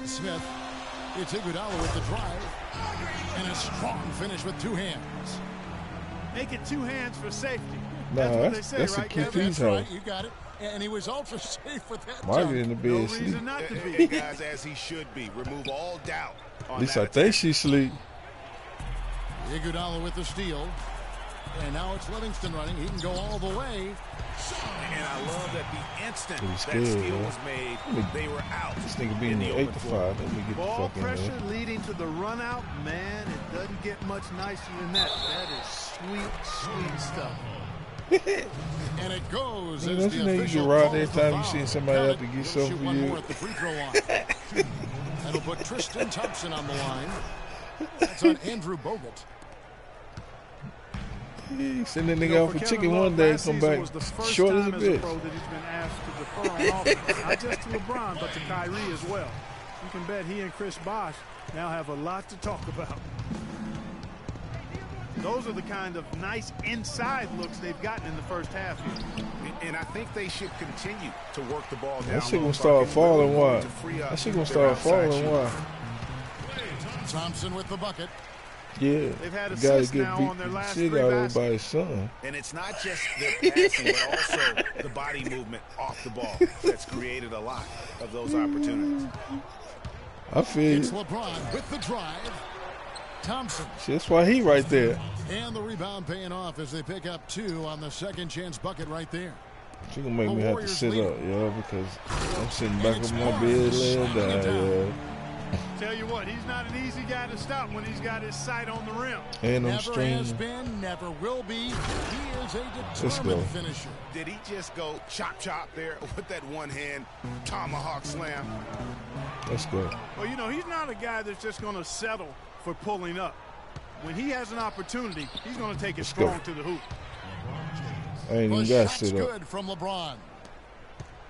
Smith. It's Iguodala with the drive. And a strong finish with two hands. Make it two hands for safety. Nah, that's what they say, that's right, a key Kevin? That's right, you got it. And he was ultra safe with that Margaret dunk. in the bed No sleep. reason not to be. And guys, as he should be. Remove all doubt on At least that I think she sleep. Iguodala with the steal. And now it's Livingston running. He can go all the way. And I love that the instant Pretty that scared, steal man. was made, they were out. This nigga being in the the 8 open to floor. 5. Let me get the Ball fuck in pressure there. leading to the run out. Man, it doesn't get much nicer than that. That is sweet, sweet stuff. And it goes. Man, as don't the you know you official get robbed calls every the time you foul. see somebody Got have it. to get He'll something shoot for one you. more at the free throw line. That'll put Tristan Thompson on the line. That's on Andrew Bogut. He send that You nigga know, out for Kevin chicken Love one day and last come season back was the first short as time a as bitch. pro that he's been asked to defer on offense. Not just to LeBron, but to Kyrie as well. You can bet he and Chris Bosh now have a lot to talk about. Those are the kind of nice inside looks they've gotten in the first half here. And I think they should continue to work the ball down. That shit low, gonna start Bucket, falling really wide. to free up That shit gonna their start outside falling shooting. wide. Thompson with the bucket. Yeah. They've had You gotta assists get now beat on their the last shit three out of baskets. everybody's son. And it's not just their passing, but also the body movement off the ball that's created a lot of those opportunities. I feel It's you. LeBron with the drive. Thompson. Shit, that's why he right there. And the rebound paying off as they pick up two on the second chance bucket right there. She gonna make The me have to Warriors sit lead. up, yo, because I'm sitting back on my bed laying down, yo. Tell you what, he's not an easy guy to stop when he's got his sight on the rim. And I'm Never has streaming. been, never will be. He is a Let's determined go. finisher. Did he just go chop chop there with that one hand tomahawk slam? Let's go. Well, you know, he's not a guy that's just going to settle for pulling up. When he has an opportunity, he's going to take it Let's go. strong to the hoop. I ain't The even got to shot's sit up. good from LeBron.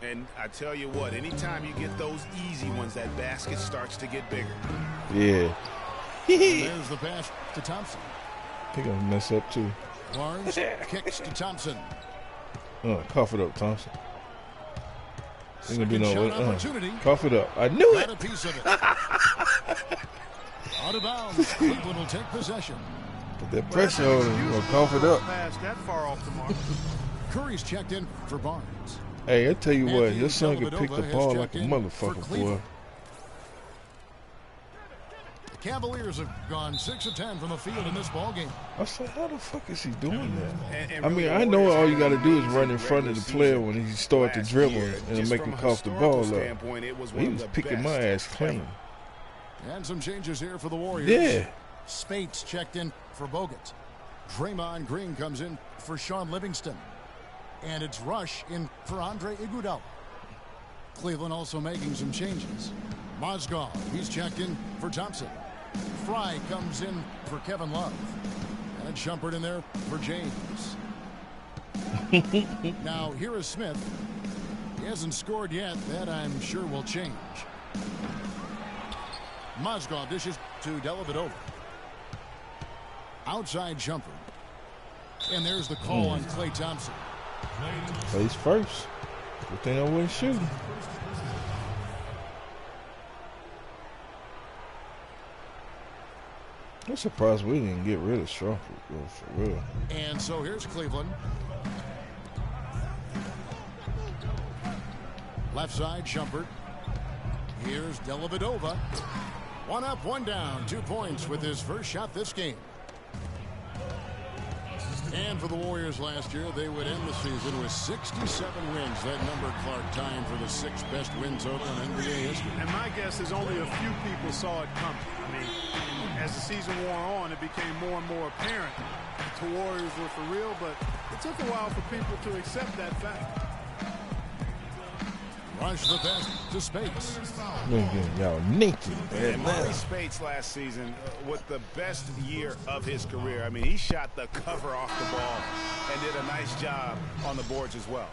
And I tell you what, anytime you get those easy ones, that basket starts to get bigger. Yeah. There's the pass to Thompson. He gonna mess up too. Barnes kicks to Thompson. Cough it up, Thompson. Ain't gonna be Second no shot opportunity. Cough it up. I knew Got it. a piece of it. Out of bounds. Cleveland will take possession. Put that pressure on him. You gonna cough it up. Pass that far off the mark. Curry's checked in for Barnes. Hey, I tell you what, Anthony your son can pick Dellavedova the has ball checked like a in for motherfucker, boy. Cleveland. The Cavaliers have gone 6 of 10 from the field in this ballgame. I said, how the fuck is he doing that? And I really, mean, the I know Warriors all you got to came do is out run in in front of the regular player season when he start to last dribble year, and just make from him a cough the historical ball up. standpoint, it was one He of was the picking my best ass clean. And some changes here for the Warriors. Yeah. Spates checked in for Bogut. Draymond Green comes in for Sean Livingston. And it's Rush in for Andre Iguodala. Cleveland also making some changes. Mozgov, he's checked in for Thompson. Fry comes in for Kevin Love. And Shumpert in there for James. Now, here is Smith. He hasn't scored yet. That, I'm sure, will change. Mozgov dishes to Dellavedova. Outside Shumpert. And there's the call on Klay Thompson. Face first. Good thing I wasn't shooting. I'm surprised we didn't get rid of Strawford, for real. And so here's Cleveland. Left side, Shumpert. Here's Dellavedova. One up, one down. 2 points with his first shot this game. And for the Warriors last year, they would end the season with 67 wins. That number, Clark, tying for the 6th best win total in NBA history. And my guess is only a few people saw it coming. I mean, as the season wore on, it became more and more apparent that the Warriors were for real, but it took a while for people to accept that fact. Rush the pass to Spates. Man, getting y'all naked. And Marty Spates last season with the best year of his career. I mean, he shot the cover off the ball and did a nice job on the boards as well.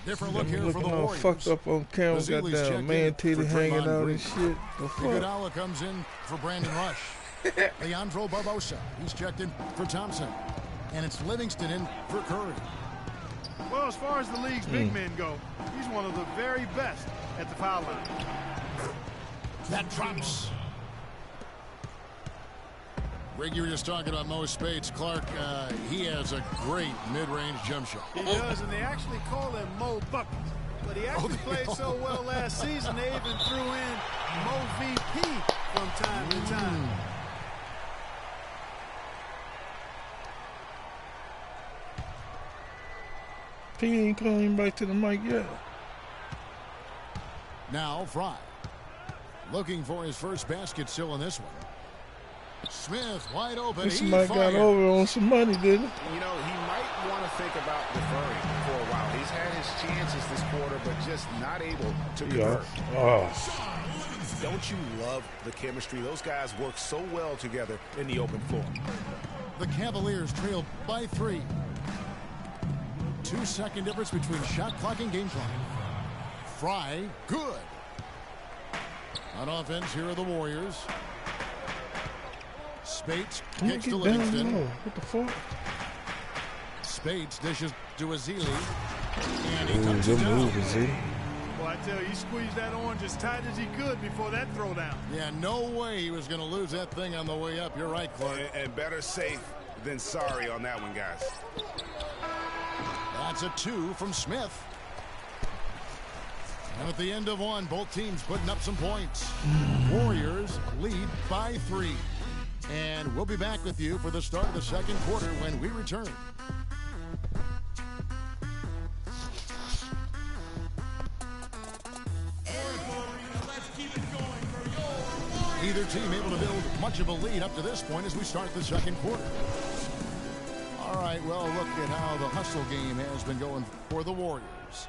Different look here for the Looking all Warriors. fucked up on camera, Vasili's goddamn checked man in titty for hanging Draymond out Green. and shit. The fuck? Iguodala comes in for Brandon Rush. Leandro Barbosa, he's checked in for Thompson. And it's Livingston in for Curry. Well, as far as the league's big men go, he's one of the very best. at the foul line. That drops. Greg, you were just talking about Mo Spates. Clark, he has a great mid-range jump shot. He does, and they actually call him Mo Bucket. But he actually played so well last season, they even threw in Mo VP from time to time. He ain't coming back to the mic yet. Now Fry. Looking for his first basket still in this one. Smith wide open. This might got over on some money, didn't it? You know, he might want to think about deferring for a while. He's had his chances this quarter, but just not able to convert. Oh. Don't you love the chemistry? Those guys work so well together in the open floor. The Cavaliers trail by 3. 2-second difference between shot clock and game clock. Fry, good. On offense, here are the Warriors. Spates kicks to Livingston. What the fuck? Spates dishes to Azili. And he touches it down. Well, I tell you, he squeezed that orange as tight as he could before that throwdown. Yeah, no way he was going to lose that thing on the way up. You're right, Clark. And better safe than sorry on that one, guys. That's a 2 from Smith. And at the end of one, both teams putting up some points. Warriors lead by 3. And we'll be back with you for the start of the second quarter when we return. Either team able to build much of a lead up to this point as we start the second quarter. All right, well, look at how the hustle game has been going for the Warriors.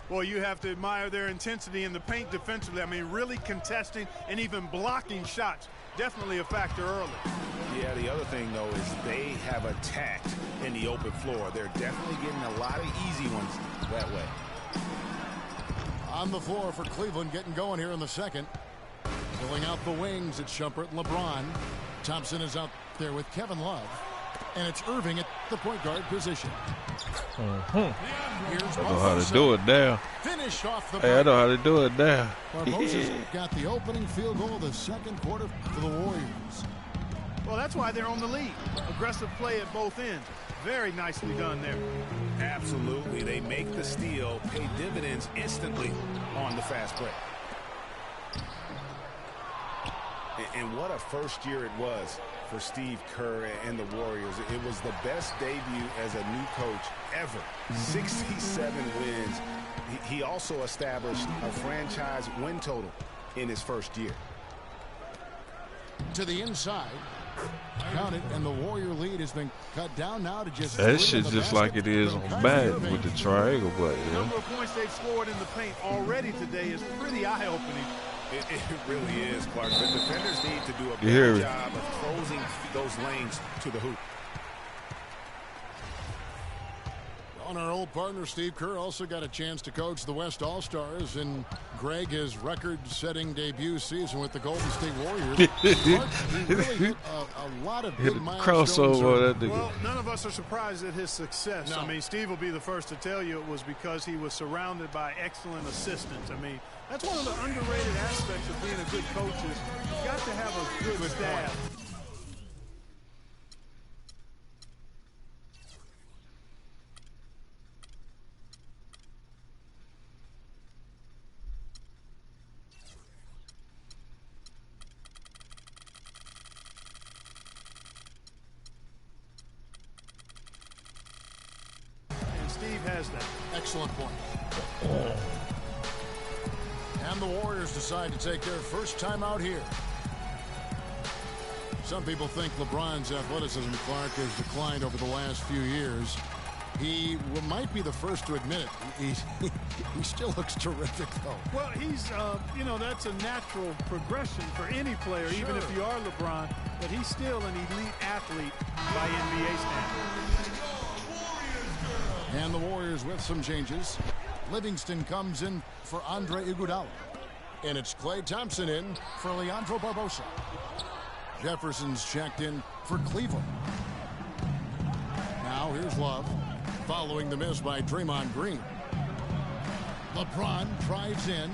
Well, you have to admire their intensity in the paint defensively. I mean, really contesting and even blocking shots. Definitely a factor early. Yeah, the other thing, though, is they have attacked in the open floor. They're definitely getting a lot of easy ones that way. On the floor for Cleveland, getting going here in the second. Filling out the wings, it's Shumpert and LeBron. Thompson is out there with Kevin Love. And it's Irving at the point guard position. I know how to do it now. Finish off the Hey, I know how to do it now. Barbosa's got the opening field goal of the second quarter for the Warriors. Well, that's why they're on the lead. Aggressive play at both ends. Very nicely done there. Absolutely. They make the steal, pay dividends instantly on the fast break. And what a first year it was for Steve Kerr and the Warriors. It was the best debut as a new coach ever. 67 wins. He also established a franchise win total in his first year. To the inside. Counted, and the Warrior lead has been cut down now to just... That shit's just like it is on Madden with the triangle button. The number of points they've scored in the paint already today is pretty eye-opening. It really is, Clark. The defenders need to do a better job of closing those lanes to the hoop. On our old partner, Steve Kerr, also got a chance to coach the West All-Stars, and Greg, his record-setting debut season with the Golden State Warriors. He really hit a lot of big milestones. Well, none of us are surprised at his success. No. I mean, Steve will be the first to tell you it was because he was surrounded by excellent assistants. I mean, that's one of the underrated aspects of being a good coach is you've got to have a good staff. Steve has that. Excellent point. And the Warriors decide to take their first time out here. Some people think LeBron's athleticism, Clark, has declined over the last few years. He might be the first to admit it. He still looks terrific, though. Well, he's, you know, that's a natural progression for any player, even if you are LeBron. But he's still an elite athlete by NBA standards. And the Warriors with some changes. Livingston comes in for Andre Iguodala. And it's Klay Thompson in for Leandro Barbosa. Jefferson's checked in for Cleveland. Now here's Love, following the miss by Draymond Green. LeBron drives in.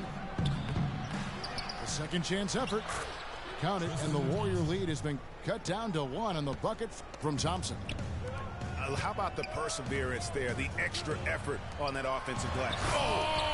A second chance effort. Counted, and the Warrior lead has been cut down to 1 on the bucket from Thompson. How about the perseverance there, the extra effort on that offensive glass? Oh!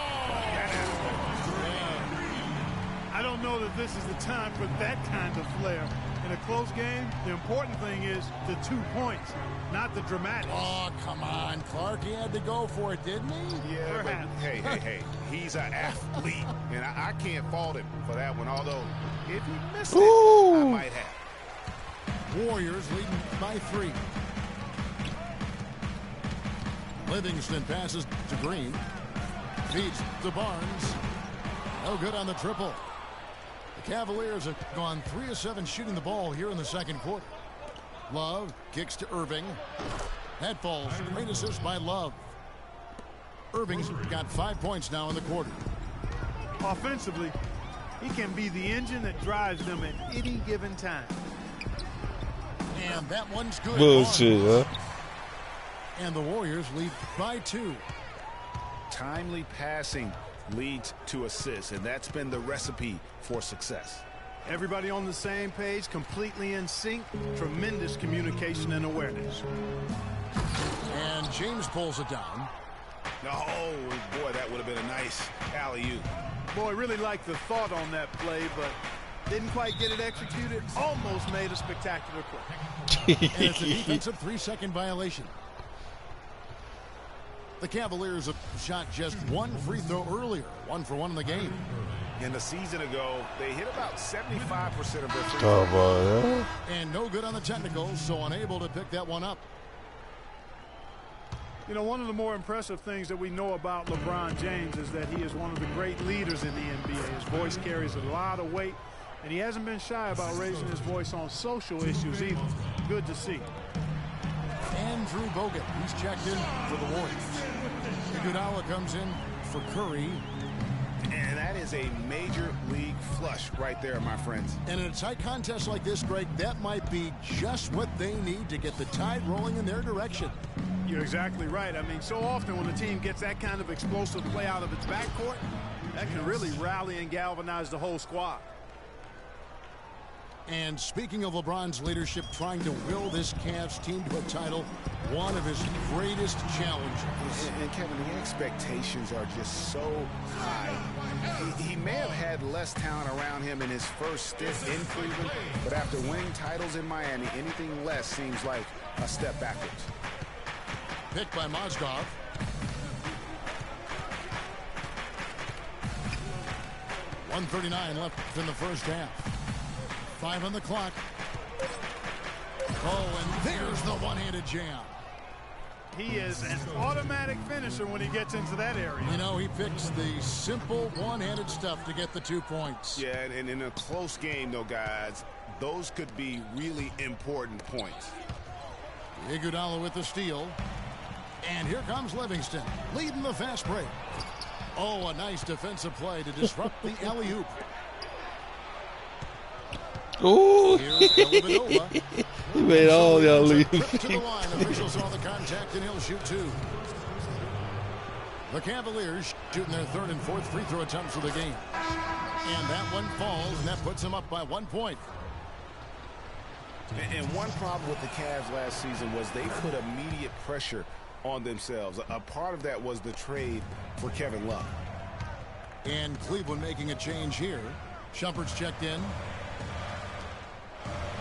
I don't know that this is the time for that kind of flair. In a close game, the important thing is the 2 points, not the dramatics. Oh, come on, Clark. He had to go for it, didn't he? Yeah, but hey. He's an athlete, and I can't fault him for that one, although if he missed it, I might have. Warriors leading by 3. Livingston passes to Green. Feeds to Barnes. No good on the triple. The Cavaliers have gone 3 of 7 shooting the ball here in the second quarter. Love kicks to Irving. That falls. Great assist by Love. Irving's got 5 points now in the quarter. Offensively, he can be the engine that drives them at any given time. And that one's good. Bullshit, huh? And the Warriors lead by 2. Timely passing leads to assists, and that's been the recipe for success. Everybody on the same page, completely in sync, tremendous communication and awareness. And James pulls it down. Oh, boy, that would have been a nice alley-oop. Boy, really liked the thought on that play, but didn't quite get it executed. Almost made a spectacular play. And it's a defensive 3-second violation. The Cavaliers have shot just 1 free throw earlier, 1 for 1 in the game. And a season ago, they hit about 75% of their free Oh, throws. boy, And no good on the technicals, so unable to pick that one up. You know, one of the more impressive things that we know about LeBron James is that he is one of the great leaders in the NBA. His voice carries a lot of weight, and he hasn't been shy about raising his voice on social issues either. Good to see. Andrew Bogut, he's checked in for the Warriors. Iguodala comes in for Curry. And that is a major league flush right there, my friends. And in a tight contest like this, Greg, that might be just what they need to get the tide rolling in their direction. You're exactly right. I mean, so often when a team gets that kind of explosive play out of its backcourt, that can really rally and galvanize the whole squad. And speaking of LeBron's leadership, trying to will this Cavs team to a title, one of his greatest challenges. And Kevin, the expectations are just so high. He may have had less talent around him in his first stint in Cleveland, but after winning titles in Miami, anything less seems like a step backwards. Picked by Mozgov. .139 left in the first half. 5 on the clock. Oh, and there's the one-handed jam. He is an automatic finisher when he gets into that area. You know, he picks the simple one-handed stuff to get the 2 points. Yeah, and in a close game, though, guys, those could be really important points. Iguodala with the steal. And here comes Livingston, leading the fast break. Oh, a nice defensive play to disrupt the alley-oop. Ooh. Here's Dellavedova. He made all y'all leave. Trip to the line. Officials saw the contact, and he'll shoot 2. The Cavaliers shooting their 3rd and 4th free throw attempts of the game. And that one falls, and that puts them up by 1 point. And one problem with the Cavs last season was they put immediate pressure on themselves. A part of that was the trade for Kevin Love. And Cleveland making a change here. Shumpert's checked in.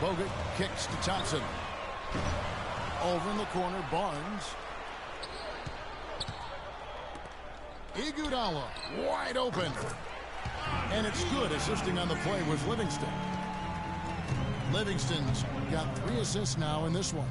Bogut kicks to Thompson. Over in the corner, Barnes. Iguodala wide open. And it's good. Assisting on the play was Livingston. Livingston's got 3 assists now in this one.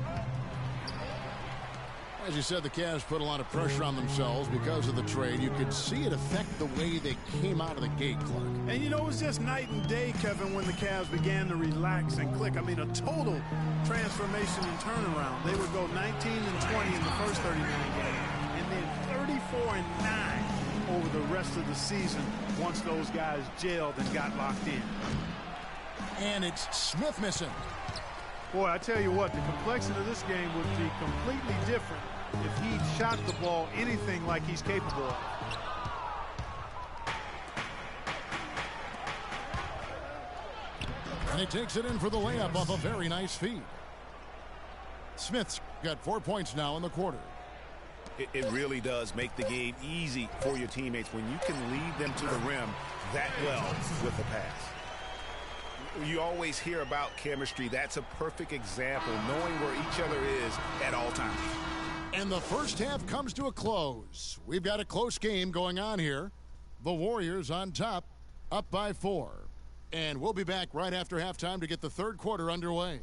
As you said, the Cavs put a lot of pressure on themselves because of the trade. You could see it affect the way they came out of the gate, Clark. And you know, it was just night and day, Kevin, when the Cavs began to relax and click. I mean, a total transformation and turnaround. They would go 19 and 20 in the first 39 games, and then 34 and 9 over the rest of the season once those guys gelled and got locked in. And it's Smith missing. Boy, I tell you what, the complexity of this game would be completely different if he shot the ball anything like he's capable of. And he takes it in for the layup off a very nice feed. Smith's got 4 points now in the quarter. It really does make the game easy for your teammates when you can lead them to the rim that well with the pass. You always hear about chemistry. That's a perfect example, knowing where each other is at all times. And the first half comes to a close. We've got a close game going on here. The Warriors on top, up by 4. And we'll be back right after halftime to get the third quarter underway.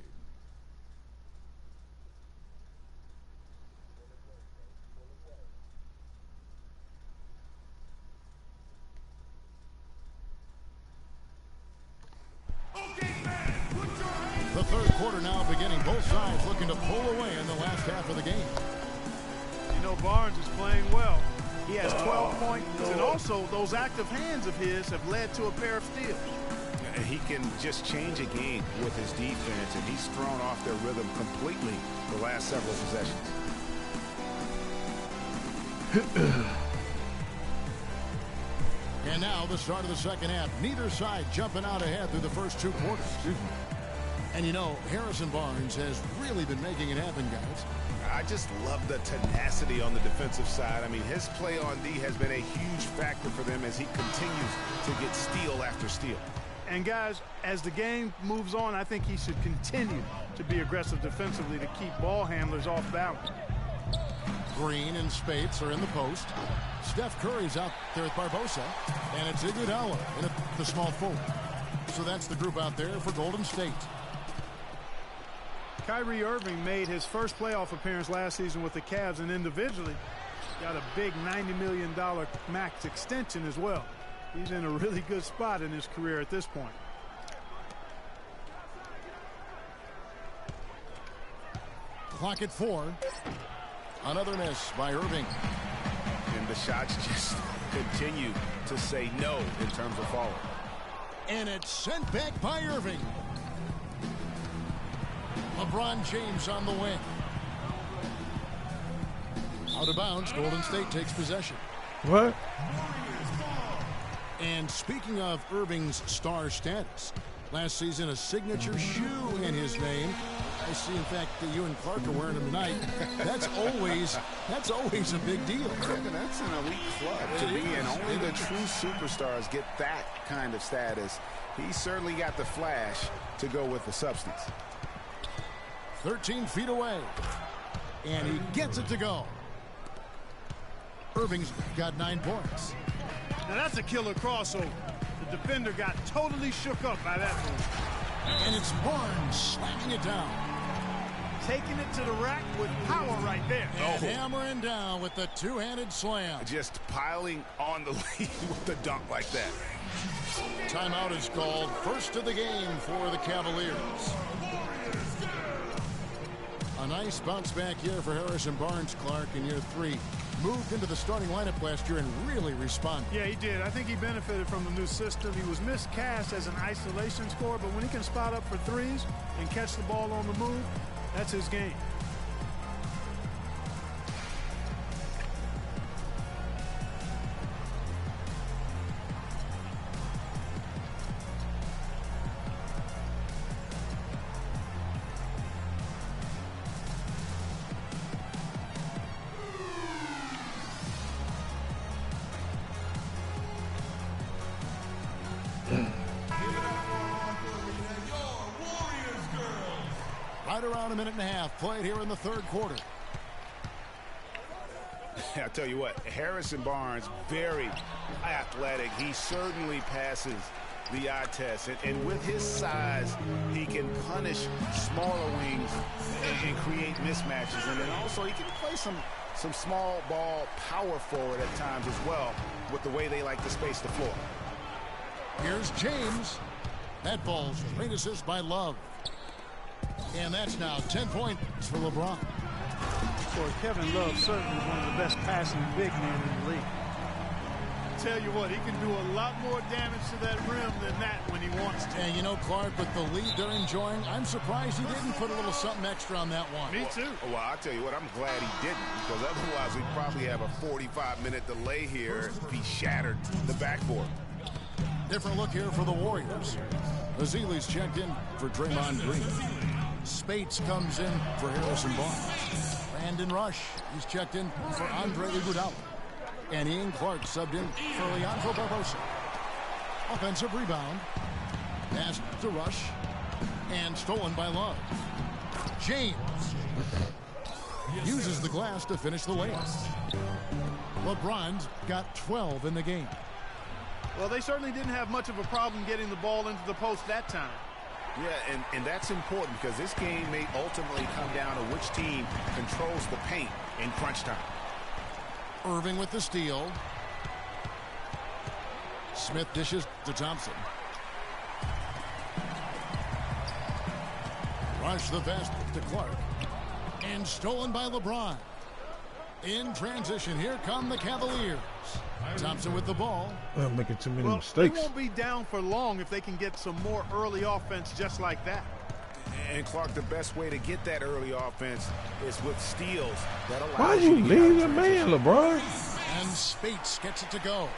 The third quarter now beginning. Both sides looking to pull away in the last half of the game. You know, Barnes is playing well. He has 12 points, and also those active hands of his have led to a pair of steals. And he can just change a game with his defense, and he's thrown off their rhythm completely the last several possessions. And now the start of the second half. Neither side jumping out ahead through the first 2 quarters. And you know, Harrison Barnes has really been making it happen, guys. I just love the tenacity on the defensive side. I mean, his play on D has been a huge factor for them as he continues to get steal after steal. And guys, as the game moves on, I think he should continue to be aggressive defensively to keep ball handlers off balance. Green and Spates are in the post. Steph Curry's out there with Barbosa. And it's Iguodala in the small forward. So that's the group out there for Golden State. Kyrie Irving made his first playoff appearance last season with the Cavs, and individually got a big $90 million max extension as well. He's in a really good spot in his career at this point. Clock at 4. Another miss by Irving. And the shots just continue to say no in terms of falling. And it's sent back by Irving. LeBron James on the wing. Out of bounds, Golden State takes possession. What? And speaking of Irving's star status, last season a signature shoe in his name. I see, in fact, that you and Clark are wearing them tonight. That's always a big deal. That's an elite club to be in. Only the true superstars get that kind of status. He certainly got the flash to go with the substance. 13 feet away. And he gets it to go. Irving's got 9 points. Now that's a killer crossover. The defender got totally shook up by that move. And it's Barnes slamming it down. Taking it to the rack with power right there. And hammering down with the two-handed slam. Just piling on the lead with the dunk like that. Timeout is called. First of the game for the Cavaliers. A nice bounce back here for Harrison Barnes, Clark, in year 3. Moved into the starting lineup last year and really responded. Yeah, he did. I think he benefited from the new system. He was miscast as an isolation scorer, but when he can spot up for threes and catch the ball on the move, that's his game. Right around a minute and a half played here in the third quarter. I'll tell you what, Harrison Barnes, very athletic. He certainly passes the eye test. And with his size, he can punish smaller wings and create mismatches. And then also he can play some small ball power forward at times as well with the way they like to space the floor. Here's James. That ball's great assist by Love. And that's now 10 points for LeBron. Boy, Kevin Love certainly one of the best passing big men in the league. Tell you what, he can do a lot more damage to that rim than that when he wants to. And you know, Clark, with the lead they're enjoying, I'm surprised he didn't put a little something extra on that one. Me too. Well, I'll tell you what, I'm glad he didn't, because otherwise we'd probably have a 45-minute delay here if he shattered the backboard. different look here for the Warriors. Ezeli's checked in for Draymond Green. Spates comes in for Harrison Barnes. Brandon Rush, he's checked in for Andre Iguodala. And Ian Clark subbed in for Leandro Barbosa. Offensive rebound. Pass to Rush. And stolen by Love. James uses the glass to finish the layup. LeBron's got 12 in the game. Well, they certainly didn't have much of a problem getting the ball into the post that time. Yeah, and that's important because this game may ultimately come down to which team controls the paint in crunch time. Irving with the steal. Smith dishes to Thompson. Rush the vest to Clark. And stolen by LeBron. In transition, here come the Cavaliers. Thompson with the ball. I'm making too many Well, mistakes. they won't be down for long if they can get some more early offense just like that. And Clark, the best way to get that early offense is with steals that allow Why you to get out leave of your man, transition. LeBron? And Spates gets it to go.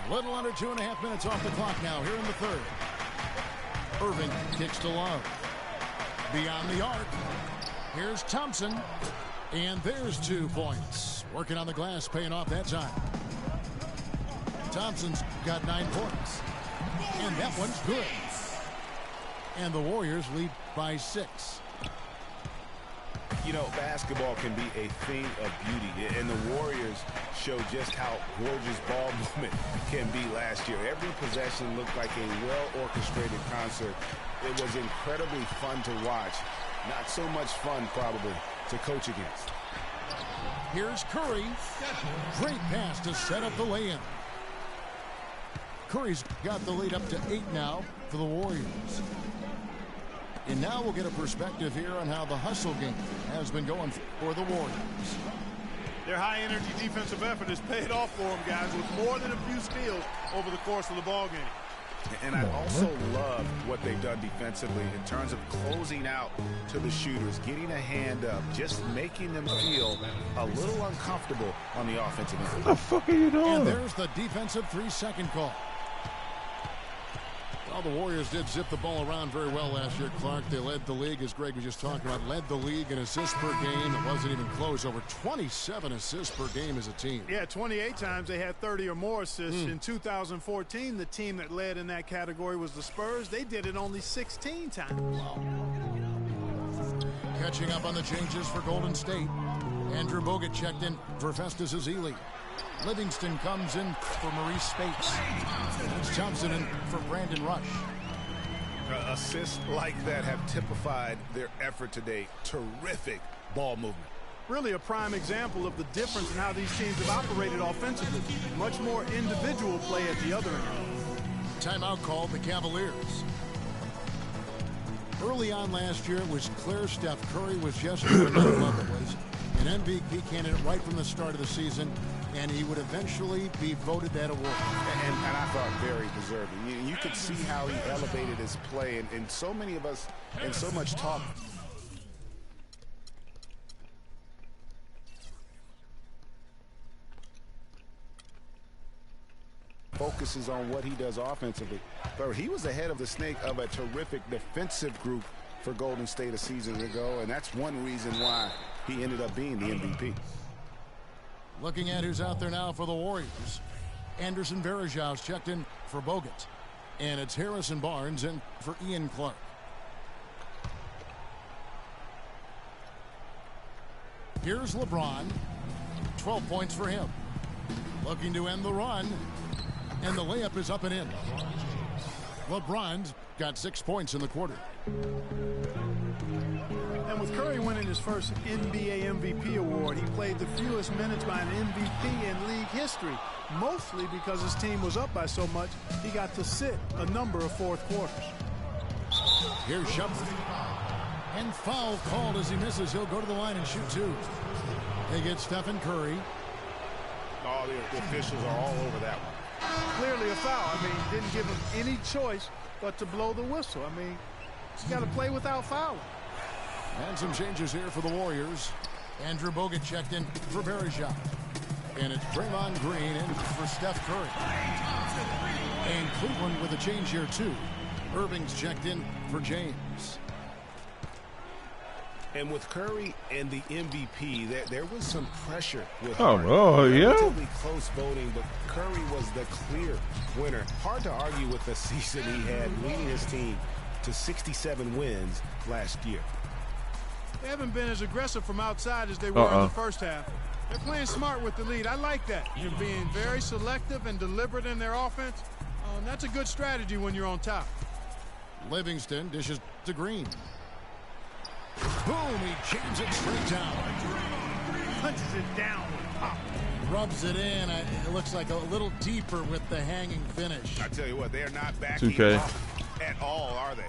A little under 2.5 minutes off the clock now here in the third. Irving kicks to Love. Beyond the arc. Here's Thompson. And there's 2 points. Working on the glass, paying off that time. Thompson's got 9 points. And that one's good. And the Warriors lead by 6. You know, basketball can be a thing of beauty, and the Warriors show just how gorgeous ball movement can be last year. Every possession looked like a well-orchestrated concert. It was incredibly fun to watch. Not so much fun, probably, to coach against. Here's Curry. Great pass to set up the lay-in. Curry's got the lead up to 8 now for the Warriors. And now we'll get a perspective here on how the hustle game has been going for the Warriors. Their high-energy defensive effort has paid off for them, guys, with more than a few steals over the course of the ballgame. And I also love what they've done defensively in terms of closing out to the shooters, getting a hand up, just making them feel a little uncomfortable on the offensive end. What the fuck are you doing? And there's the defensive 3-second call. Well, the Warriors did zip the ball around very well last year, Clark. They led the league, as Greg was just talking about, led the league in assists per game. It wasn't even close. Over 27 assists per game as a team. Yeah, 28 times they had 30 or more assists. In 2014, the team that led in that category was the Spurs. They did it only 16 times. Wow. Catching up on the changes for Golden State. Andrew Bogut checked in for Festus Ezeli. Livingston comes in for Maurice Spates. It's Thompson in for Brandon Rush. Assists like that have typified their effort today. Terrific ball movement. Really a prime example of the difference in how these teams have operated offensively. Much more individual play at the other end. Timeout called the Cavaliers. Early on last year, it was clear Steph Curry was just another level. Was an MVP candidate right from the start of the season, and he would eventually be voted that award. And I thought very deserving. You could see how he elevated his play, and so many of us, and so much talk. Focuses on what he does offensively. But he was ahead of the snake of a terrific defensive group for Golden State a season ago, and that's one reason why he ended up being the MVP. Looking at who's out there now for the Warriors. Anderson Varejau's checked in for Bogut. And it's Harrison Barnes in for Ian Clark. Here's LeBron. 12 points for him. Looking to end the run. And the layup is up and in. LeBron's got 6 points in the quarter. And with Curry winning his first NBA MVP award, he played the fewest minutes by an MVP in league history, mostly because his team was up by so much, he got to sit a number of fourth quarters. Here's Shumpert. And foul called as he misses. He'll go to the line and shoot 2. They get Stephen Curry. Oh, the officials are all over that one. Clearly a foul. I mean, didn't give him any choice but to blow the whistle. I mean, he's got to play without fouling. And some changes here for the Warriors. Andrew Bogut checked in for Varejau. And it's Draymond Green in for Steph Curry. And Cleveland with a change here, too. Irving's checked in for James. And with Curry and the MVP, there was some pressure with yeah. close voting, but Curry was the clear winner. Hard to argue with the season he had, leading his team to 67 wins last year. They haven't been as aggressive from outside as they were in the first half. They're playing smart with the lead. I like that. They're being very selective and deliberate in their offense. That's a good strategy when you're on top. Livingston dishes to Green. Boom, he jams it straight down. Punches it down with pop. Rubs it in. It looks like a little deeper with the hanging finish. I tell you what, they are not backing 2K. off at all, are they?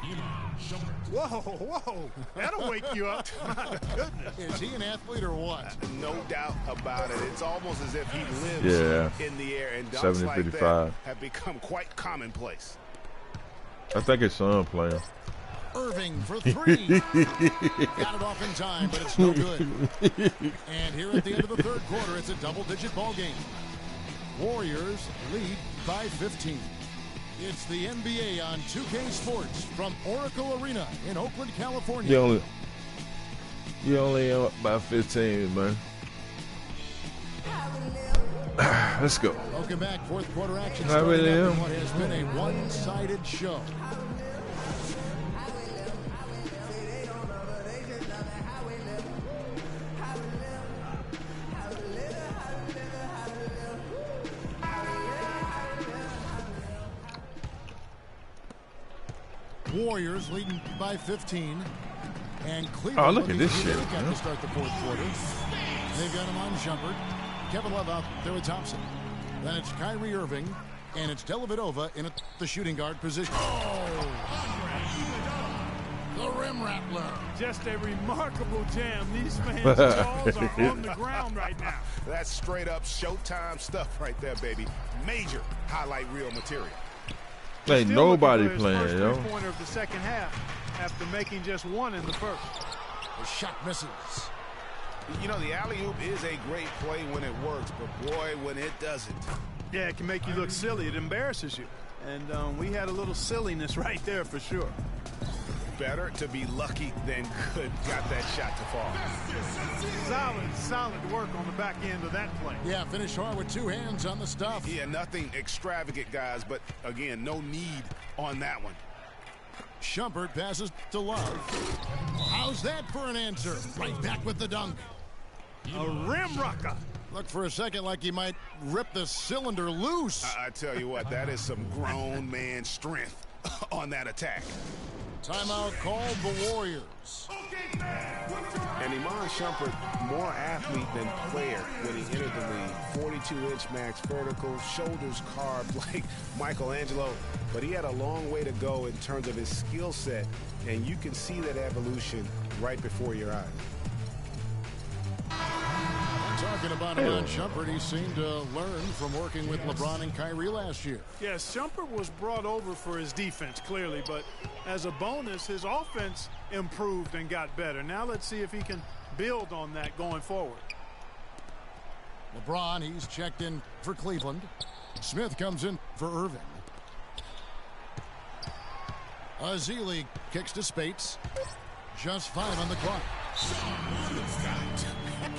Whoa. That'll wake you up. My goodness. Is he an athlete or what? No doubt about it. It's almost as if he lives in the air, and dunks like that 70-55 have become quite commonplace. I think his son playing. Irving for three. Got it off in time, but it's no good. And here at the end of the third quarter, it's a double-digit ball game. Warriors lead by 15. It's the NBA on 2K Sports from Oracle Arena in Oakland, California. You only up by 15, man. Let's go. Welcome back. Fourth quarter action I starting really after am. what has been a one-sided show. Warriors leading by 15. And Cleveland look at this shit, to start the fourth quarter. They've got him on Shumpert. Kevin Love out there with Thompson. Then it's Kyrie Irving. And it's Dellavedova in the shooting guard position. Oh! The rim rattler. Just a remarkable jam. These fans' jaws are on the ground right now. That's straight up Showtime stuff right there, baby. Major highlight reel material. Ain't Still nobody looking for his playing, first yo. three-pointer of the second half after making just one in the first. The shot misses. You know, the alley-oop is a great play when it works, but boy, when it doesn't. Yeah, it can make you look silly. It embarrasses you. And we had a little silliness right there for sure. Better to be lucky than good. Got that shot to fall. Solid work on the back end of that play. Yeah, finish hard with two hands on the stuff. Yeah, nothing extravagant, guys, but again, no need on that one. Shumpert passes to Love. How's that for an answer? Right back with the dunk. A rim rocker. Looked for a second like he might rip the cylinder loose. I tell you what, that is some grown man strength on that attack. Timeout called the Warriors. And Iman Shumpert, more athlete than player when he entered the league. 42-inch max vertical, shoulders carved like Michelangelo. But he had a long way to go in terms of his skill set, and you can see that evolution right before your eyes. Talking about Iman Shumpert, he seemed to learn from working with LeBron and Kyrie last year. Yes, Shumpert was brought over for his defense, clearly, but as a bonus, his offense improved and got better. Now let's see if he can build on that going forward. LeBron, he's checked in for Cleveland. Smith comes in for Irving. Azili kicks to Spates. Just 5 on the clock.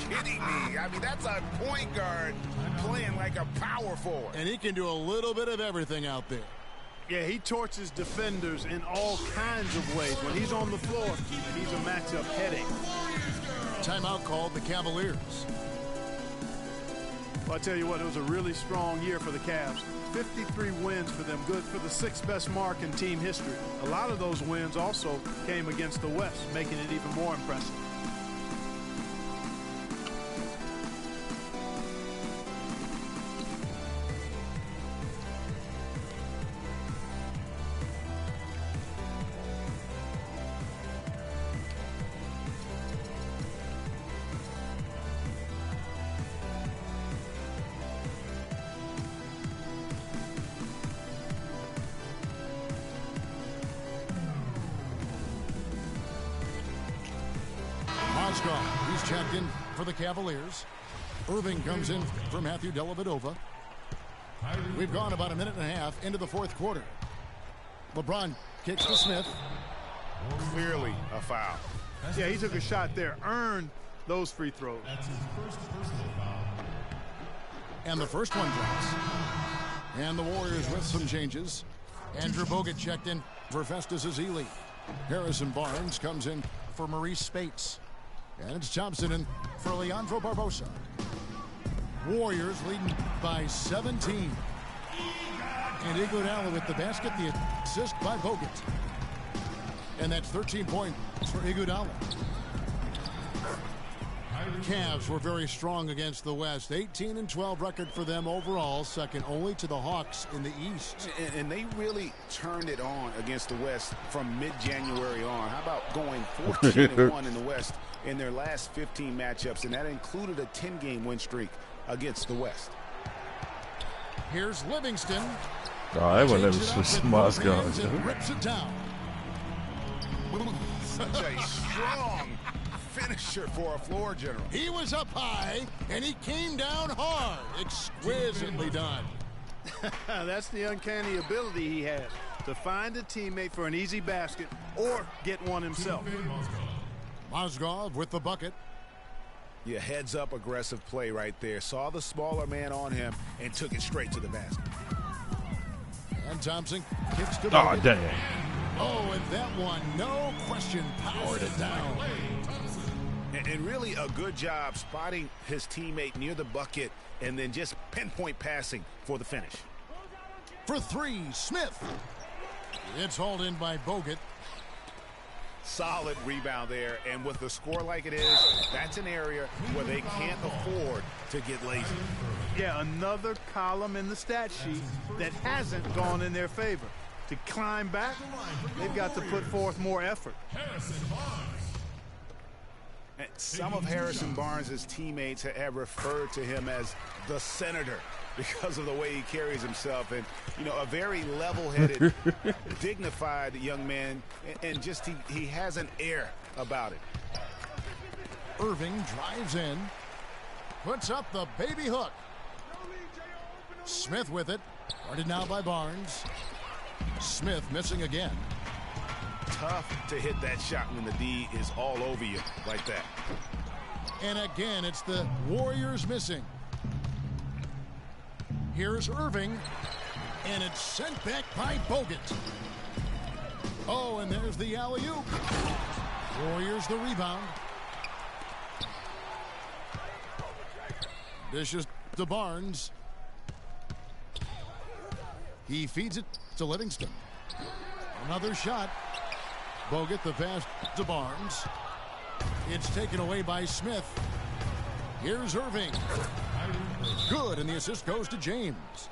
Kidding me? I mean, that's a point guard playing like a power forward. And he can do a little bit of everything out there. Yeah, he torches defenders in all kinds of ways. When he's on the floor, he's a matchup headache. Timeout called the Cavaliers. Well, I tell you what, it was a really strong year for the Cavs. 53 wins for them, good for the 6th best mark in team history. A lot of those wins also came against the West, making it even more impressive. He's checked in for the Cavaliers. Irving comes in for Matthew Dellavedova. We've gone about a minute and a half into the fourth quarter. LeBron kicks to Smith. Clearly a foul. Yeah, he took a shot there, earned those free throws. That's his first personal foul. And the first one drops. And the Warriors with some changes. Andrew Bogut checked in for Festus Ezeli. Harrison Barnes comes in for Maurice Spates. And it's Thompson in for Leandro Barbosa. Warriors leading by 17. And Iguodala with the basket, the assist by Bogut. And that's 13 points for Iguodala. Cavs were very strong against the West. 18-12 record for them overall, second only to the Hawks in the East. And they really turned it on against the West from mid-January on. How about going 14-1 in the West in their last 15 matchups, and that included a 10-game win streak against the West. Here's Livingston. Oh, I wouldn't let me switch Moscow. Rips it down. Such a strong finisher for a floor general. He was up high, and he came down hard. Exquisitely done. That's the uncanny ability he has, to find a teammate for an easy basket or get one himself. Mozgov with the bucket. Yeah, heads-up aggressive play right there. Saw the smaller man on him and took it straight to the basket. And Thompson kicks to Oh, Bogut. dang. Oh, and that one, no question, powered it down. And really a good job spotting his teammate near the bucket and then just pinpoint passing for the finish. For three, Smith. It's hauled in by Bogut. Solid rebound there, and with a score like it is, that's an area where they can't afford to get lazy. Yeah, another column in the stat sheet that hasn't gone in their favor. To climb back, they've got to put forth more effort. And some of Harrison Barnes' teammates have referred to him as the senator because of the way he carries himself, and a very level-headed, dignified young man, and just he has an air about it. Irving drives in, puts up the baby hook. Smith with it, guarded now by Barnes. Smith missing again. Tough to hit that shot when the D is all over you like that. And again, it's the Warriors missing. Here's Irving, and it's sent back by Bogut. Oh, and there's the alley-oop. Warriors the rebound. Dishes to Barnes. He feeds it to Livingston. Another shot. Bogut the pass to Barnes. It's taken away by Smith. Here's Irving. Good, and the assist goes to James.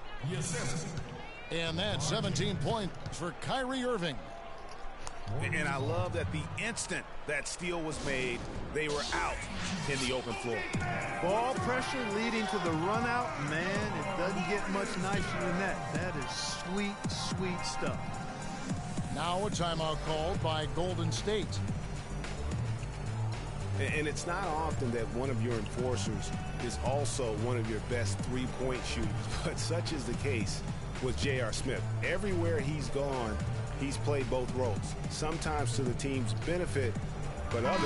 And that's 17 points for Kyrie Irving. And I love that the instant that steal was made, they were out in the open floor. Ball pressure leading to the run out, man, it doesn't get much nicer than that. That is sweet, sweet stuff. Now a timeout called by Golden State. And it's not often that one of your enforcers is also one of your best three-point shooters, but such is the case with J.R. Smith. Everywhere he's gone, he's played both roles, sometimes to the team's benefit, but others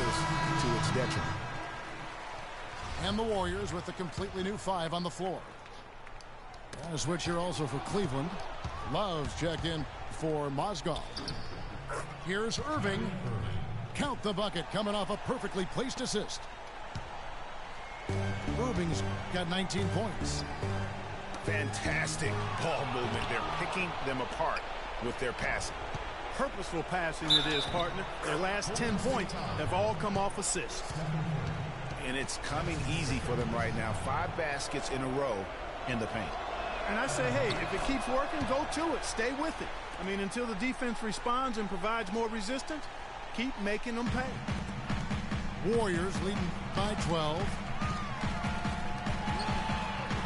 to its detriment. And the Warriors with a completely new five on the floor. And a switch here also for Cleveland. Love's checked in for Mozgov. Here's Irving. Count the bucket, coming off a perfectly placed assist. Irving's got 19 points. Fantastic ball movement. They're picking them apart with their passing. Purposeful passing it is, partner. Their last 10 points have all come off assists. And it's coming easy for them right now. 5 baskets in a row in the paint. And I say, hey, if it keeps working, go to it. Stay with it. I mean, until the defense responds and provides more resistance, keep making them pay. Warriors leading by 12.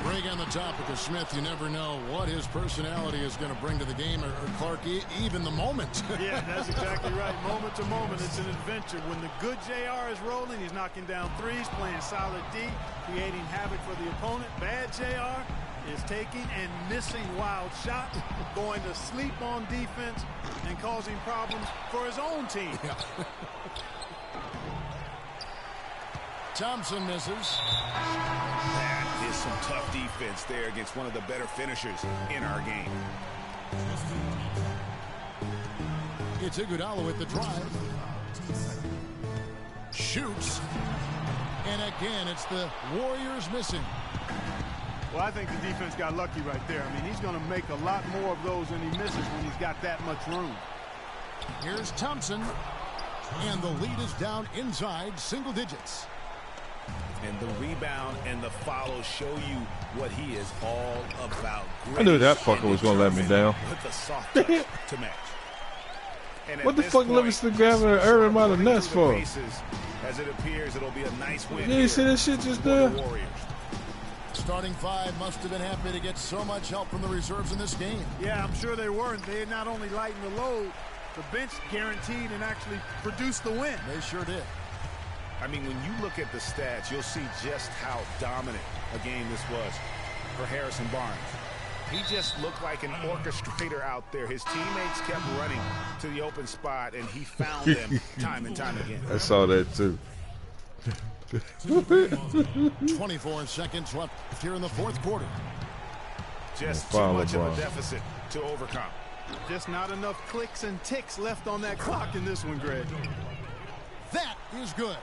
Greg, on the topic of Smith, you never know what his personality is going to bring to the game, or Clark, even the moment. Yeah, that's exactly right. Moment to moment, it's an adventure. When the good JR is rolling, he's knocking down threes, playing solid D, creating havoc for the opponent. Bad JR is taking and missing wild shots, going to sleep on defense, and causing problems for his own team. Yeah. Thompson misses. That is some tough defense there against one of the better finishers in our game. It's Iguodala with the drive. Shoots. And again, it's the Warriors missing. Well, I think the defense got lucky right there. I mean, he's going to make a lot more of those than he misses when he's got that much room. Here's Thompson. And the lead is down inside single digits. And the rebound and the follow show you what he is all about. I knew that fucker was going to let me down. With a soft touch to match. What the fuck Livingston grabbing an early amount of nuts for? As it appears, it'll be a nice win. You see that shit just there? Starting five must have been happy to get so much help from the reserves in this game. Yeah, I'm sure they were. They not only lightened the load, the bench guaranteed and actually produced the win. They sure did. I mean, when you look at the stats, you'll see just how dominant a game this was for Harrison Barnes. He just looked like an orchestrator out there. His teammates kept running to the open spot, and he found them time and time again. I saw that too. 24 seconds left here in the fourth quarter. Just too much of a deficit to overcome. Just not enough clicks and ticks left on that clock in this one, Greg. That is good.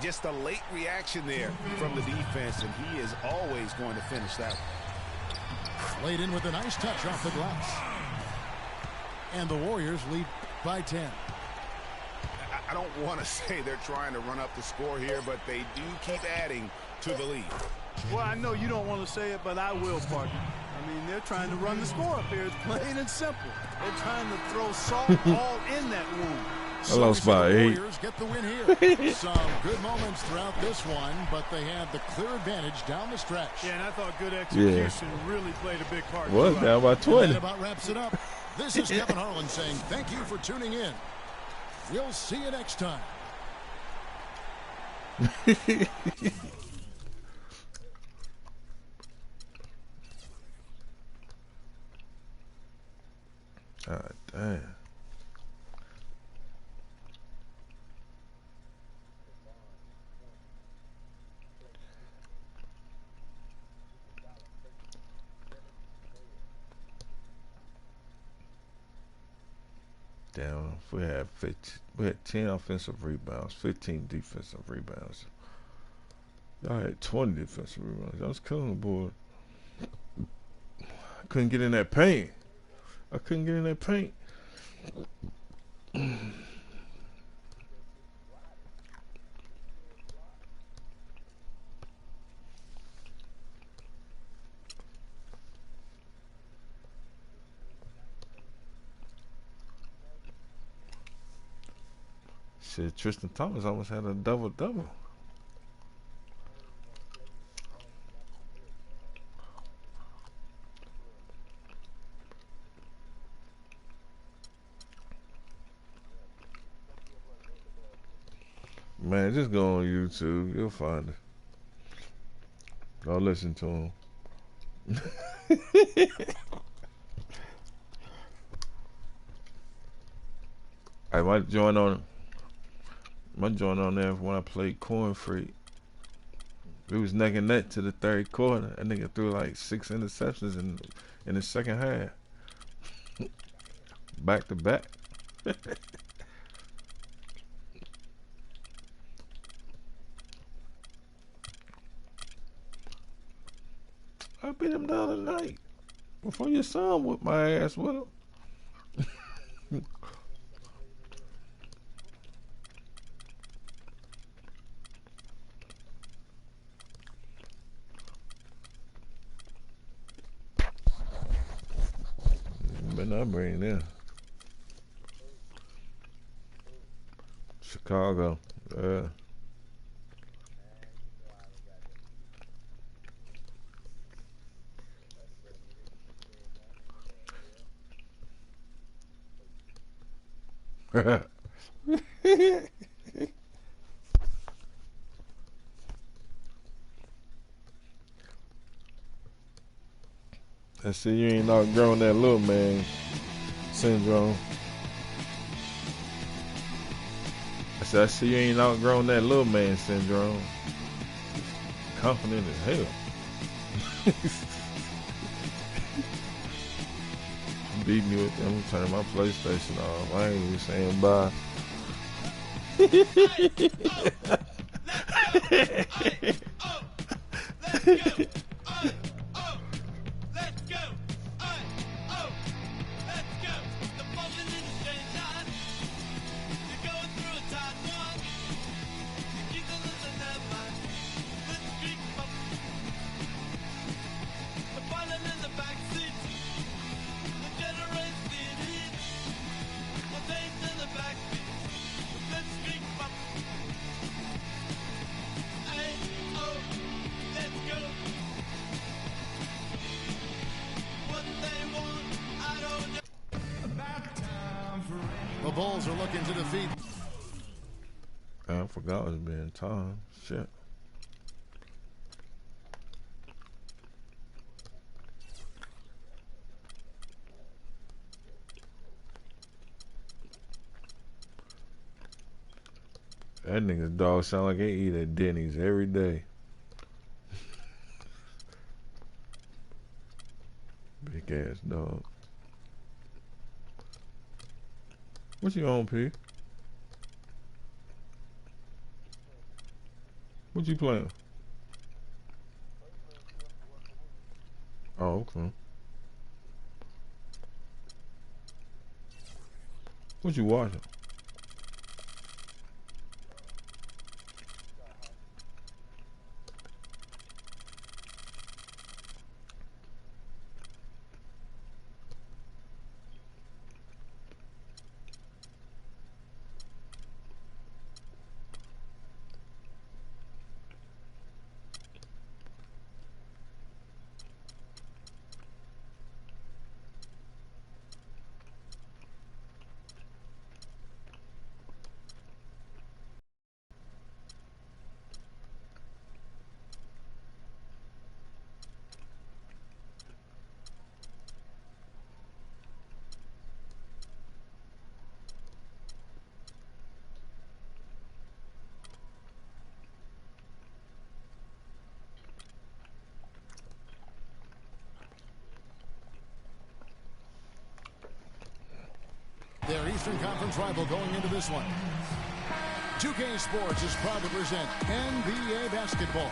Just a late reaction there from the defense, and he is always going to finish that one. Laid in with a nice touch off the glass. And the Warriors lead by 10. I don't want to say they're trying to run up the score here, but they do keep adding to the lead. Well, I know you don't want to say it, but I will, partner. I mean, they're trying to run the score up here. It's plain and simple. They're trying to throw salt all in that wound. I lost by 8. Warriors get the win here. Some good moments throughout this one, but they had the clear advantage down the stretch. Yeah, and I thought good execution really played a big part. Was down by 20. That about wraps it up. This is Kevin Harlan saying thank you for tuning in. We'll see you next time. God damn. Down. We had 10 offensive rebounds, 15 defensive rebounds. Y'all had 20 defensive rebounds. I was killing the board. I couldn't get in that paint. Shit, Tristan Thomas almost had a double-double. Man, just go on YouTube. You'll find it. I'll listen to him. I might join on there when I played Corn Freak. We was neck and neck to the third quarter. That nigga threw like 6 interceptions in the second half. Back to back. I beat him the other night before your son whipped my ass with him. But not bring them. Chicago. I see you ain't outgrown that little man syndrome. I see you ain't outgrown that little man syndrome. Confident as hell. I'm beating you with them. I'm turning my PlayStation off. I ain't even saying bye. The Bulls are looking to defeat. I forgot it was being time. Shit. That nigga's dog sound like he eat at Denny's every day. Big ass dog. What you on, P? What you playing? Oh, okay. What you watching? Their Eastern Conference rival going into this one. 2K Sports is proud to present NBA basketball.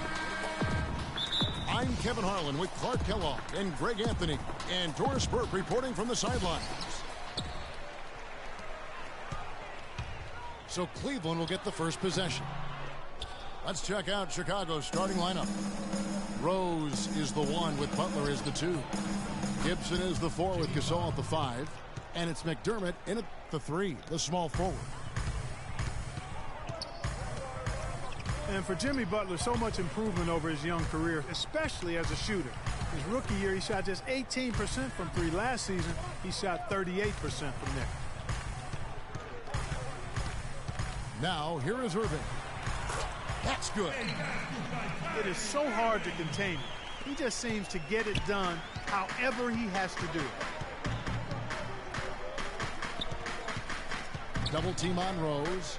I'm Kevin Harlan with Clark Kellogg and Greg Anthony and Doris Burke reporting from the sidelines. So Cleveland will get the first possession. Let's check out Chicago's starting lineup. Rose is the 1 with Butler as the 2. Gibson is the 4 with Gasol at the 5. And it's McDermott in at the 3, the small forward. And for Jimmy Butler, so much improvement over his young career, especially as a shooter. His rookie year, he shot just 18% from 3. Last season, he shot 38% from there. Now, here is Irving. That's good. It is so hard to contain him. He just seems to get it done however he has to do it. Double team on Rose.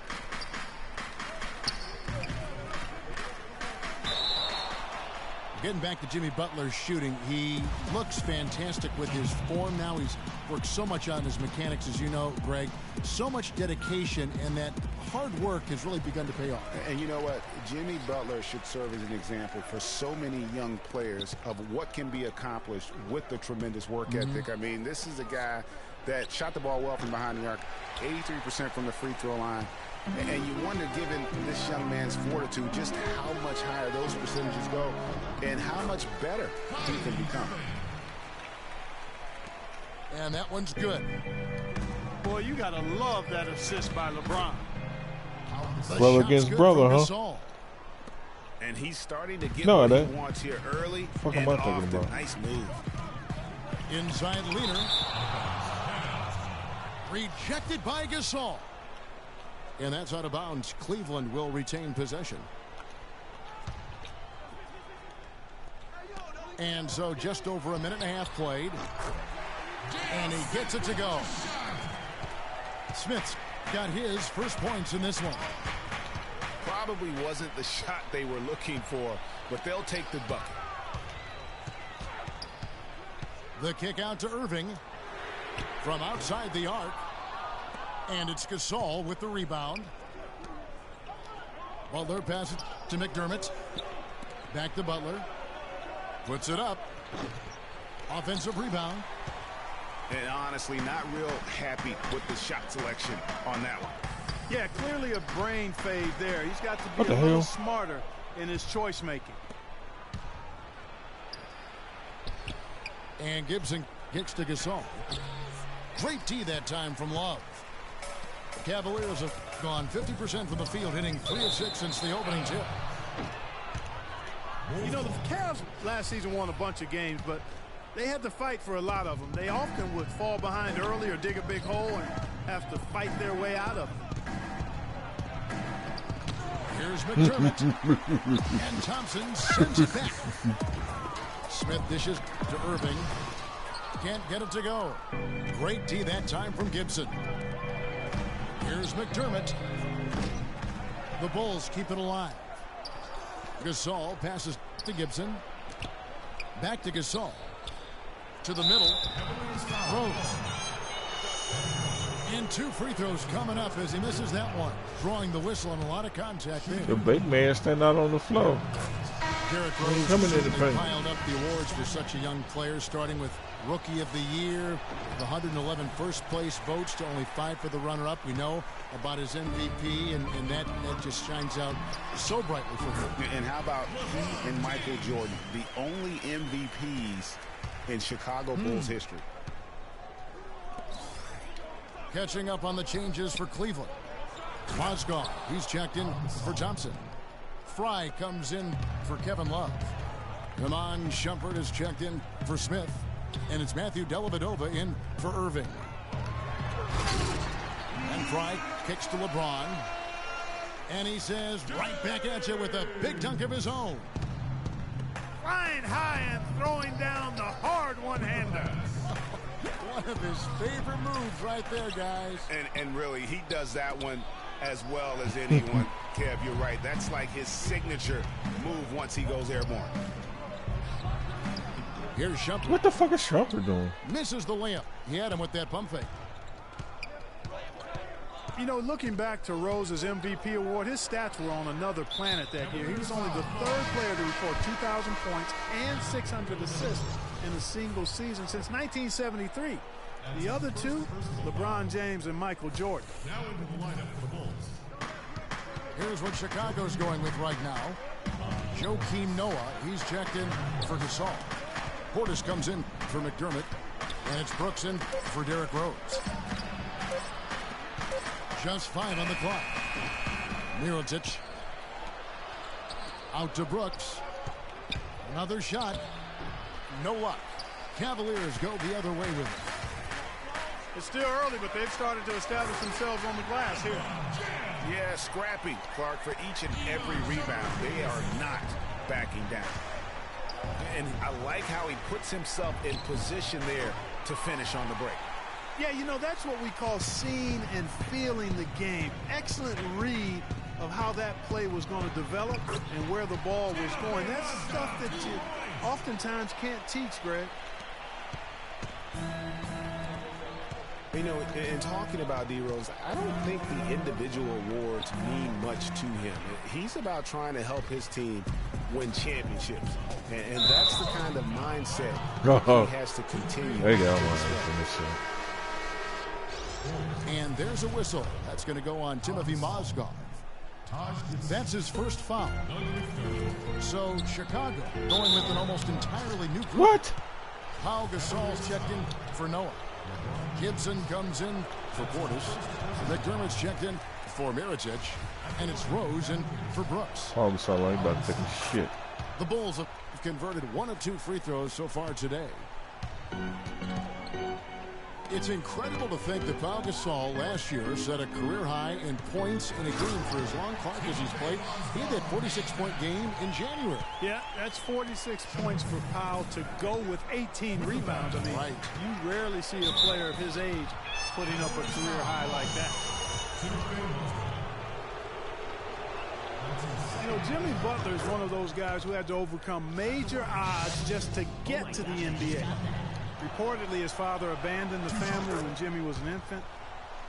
Getting back to Jimmy Butler's shooting, he looks fantastic with his form now. He's worked so much on his mechanics, as you know, Greg. So much dedication, and that hard work has really begun to pay off. And you know what? Jimmy Butler should serve as an example for so many young players of what can be accomplished with the tremendous work ethic. I mean, this is a guy that shot the ball well from behind the arc, 83% from the free throw line. And you wonder, given this young man's fortitude, just how much higher those percentages go and how much better he can become. And that one's good. Boy, you got to love that assist by LeBron. Brother against brother, huh? Gasol. And he's starting to get what he wants here early Fuck and am I talking often. about? Nice move. Inside Leaner. Rejected by Gasol. And that's out of bounds. Cleveland will retain possession. And so just over a minute and a half played. And he gets it to go. Smith's got his first points in this one. Probably wasn't the shot they were looking for, but they'll take the bucket. The kick out to Irving from outside the arc. And it's Gasol with the rebound. Butler passes to McDermott. Back to Butler. Puts it up. Offensive rebound. And honestly, not real happy with the shot selection on that one. Yeah, clearly a brain fade there. He's got to be a little smarter in his choice making. And Gibson kicks to Gasol. Great D that time from Love. The Cavaliers have gone 50% from the field, hitting 3 of 6 since the opening tip. You know, the Cavs last season won a bunch of games, but they had to fight for a lot of them. They often would fall behind early or dig a big hole and have to fight their way out of it. Here's McDermott. And Thompson sends it back. Smith dishes to Irving. Can't get it to go. Great D that time from Gibson. Here's McDermott. The Bulls keep it alive. Gasol passes to Gibson. Back to Gasol. To the middle. Rose. And 2 free throws coming up as he misses that one. Drawing the whistle and a lot of contact there. The big man stand out on the floor. Derrick Rose coming in the paint. piled up the awards for such a young player, starting with Rookie of the Year, the 111 first place votes to only 5 for the runner-up. We know about his MVP, and that just shines out so brightly for him. And how about he and Michael Jordan, the only MVPs in Chicago Bulls history. Catching up on the changes for Cleveland. Mozgov, he's checked in for Thompson. Fry comes in for Kevin Love. Iman Shumpert is checked in for Smith. And it's Matthew Dellavedova in for Irving. And Fry kicks to LeBron. And he says, right back at you with a big dunk of his own. Flying high and throwing down the hard one-hander. One of his favorite moves right there, guys. And really, he does that one as well as anyone. Kev, you're right. That's like his signature move once he goes airborne. Here's Shumpert. What the fuck is Shumpert doing? Misses the layup. He had him with that pump fake. You know, looking back to Rose's MVP award, his stats were on another planet that year. He was only the 3rd player to record 2,000 points and 600 assists in a single season since 1973. The other 2, LeBron James and Michael Jordan. Now into the lineup for the Bulls. Here's what Chicago's going with right now. Joakim Noah, he's checked in for Gasol. Portis comes in for McDermott. And it's Brooks in for Derrick Rose. Just 5 on the clock. Mirotic. Out to Brooks. Another shot. No luck. Cavaliers go the other way with it. It's still early, but they've started to establish themselves on the glass here. Yeah, scrappy, Clark, for each and every rebound. They are not backing down. And I like how he puts himself in position there to finish on the break. Yeah, you know, that's what we call seeing and feeling the game. Excellent read of how that play was going to develop and where the ball was going. That's stuff that you oftentimes can't teach, Greg. You know, in talking about D-Rose, I don't think the individual awards mean much to him. He's about trying to help his team win championships. And that's the kind of mindset he has to continue. There you go. And there's a whistle. That's going to go on Timothy Mozgov. That's his first foul. So Chicago going with an almost entirely new group. What? Pau Gasol's checked in for Noah. Gibson comes in for Portis. McDermott's checked in for Mirotic. And it's Rose in for Brooks. Paul Gasol ain't about to take a shit. The Bulls have converted 1 of 2 free throws so far today. It's incredible to think that Pau Gasol last year set a career high in points in a game for as long Clark as he's played. He had that 46-point game in January. Yeah, that's 46 points for Pau to go with 18 rebounds. I mean, Right. you rarely see a player of his age putting up a career high like that. You know, Jimmy Butler is one of those guys who had to overcome major odds just to get to the NBA. Reportedly, his father abandoned the family when Jimmy was an infant.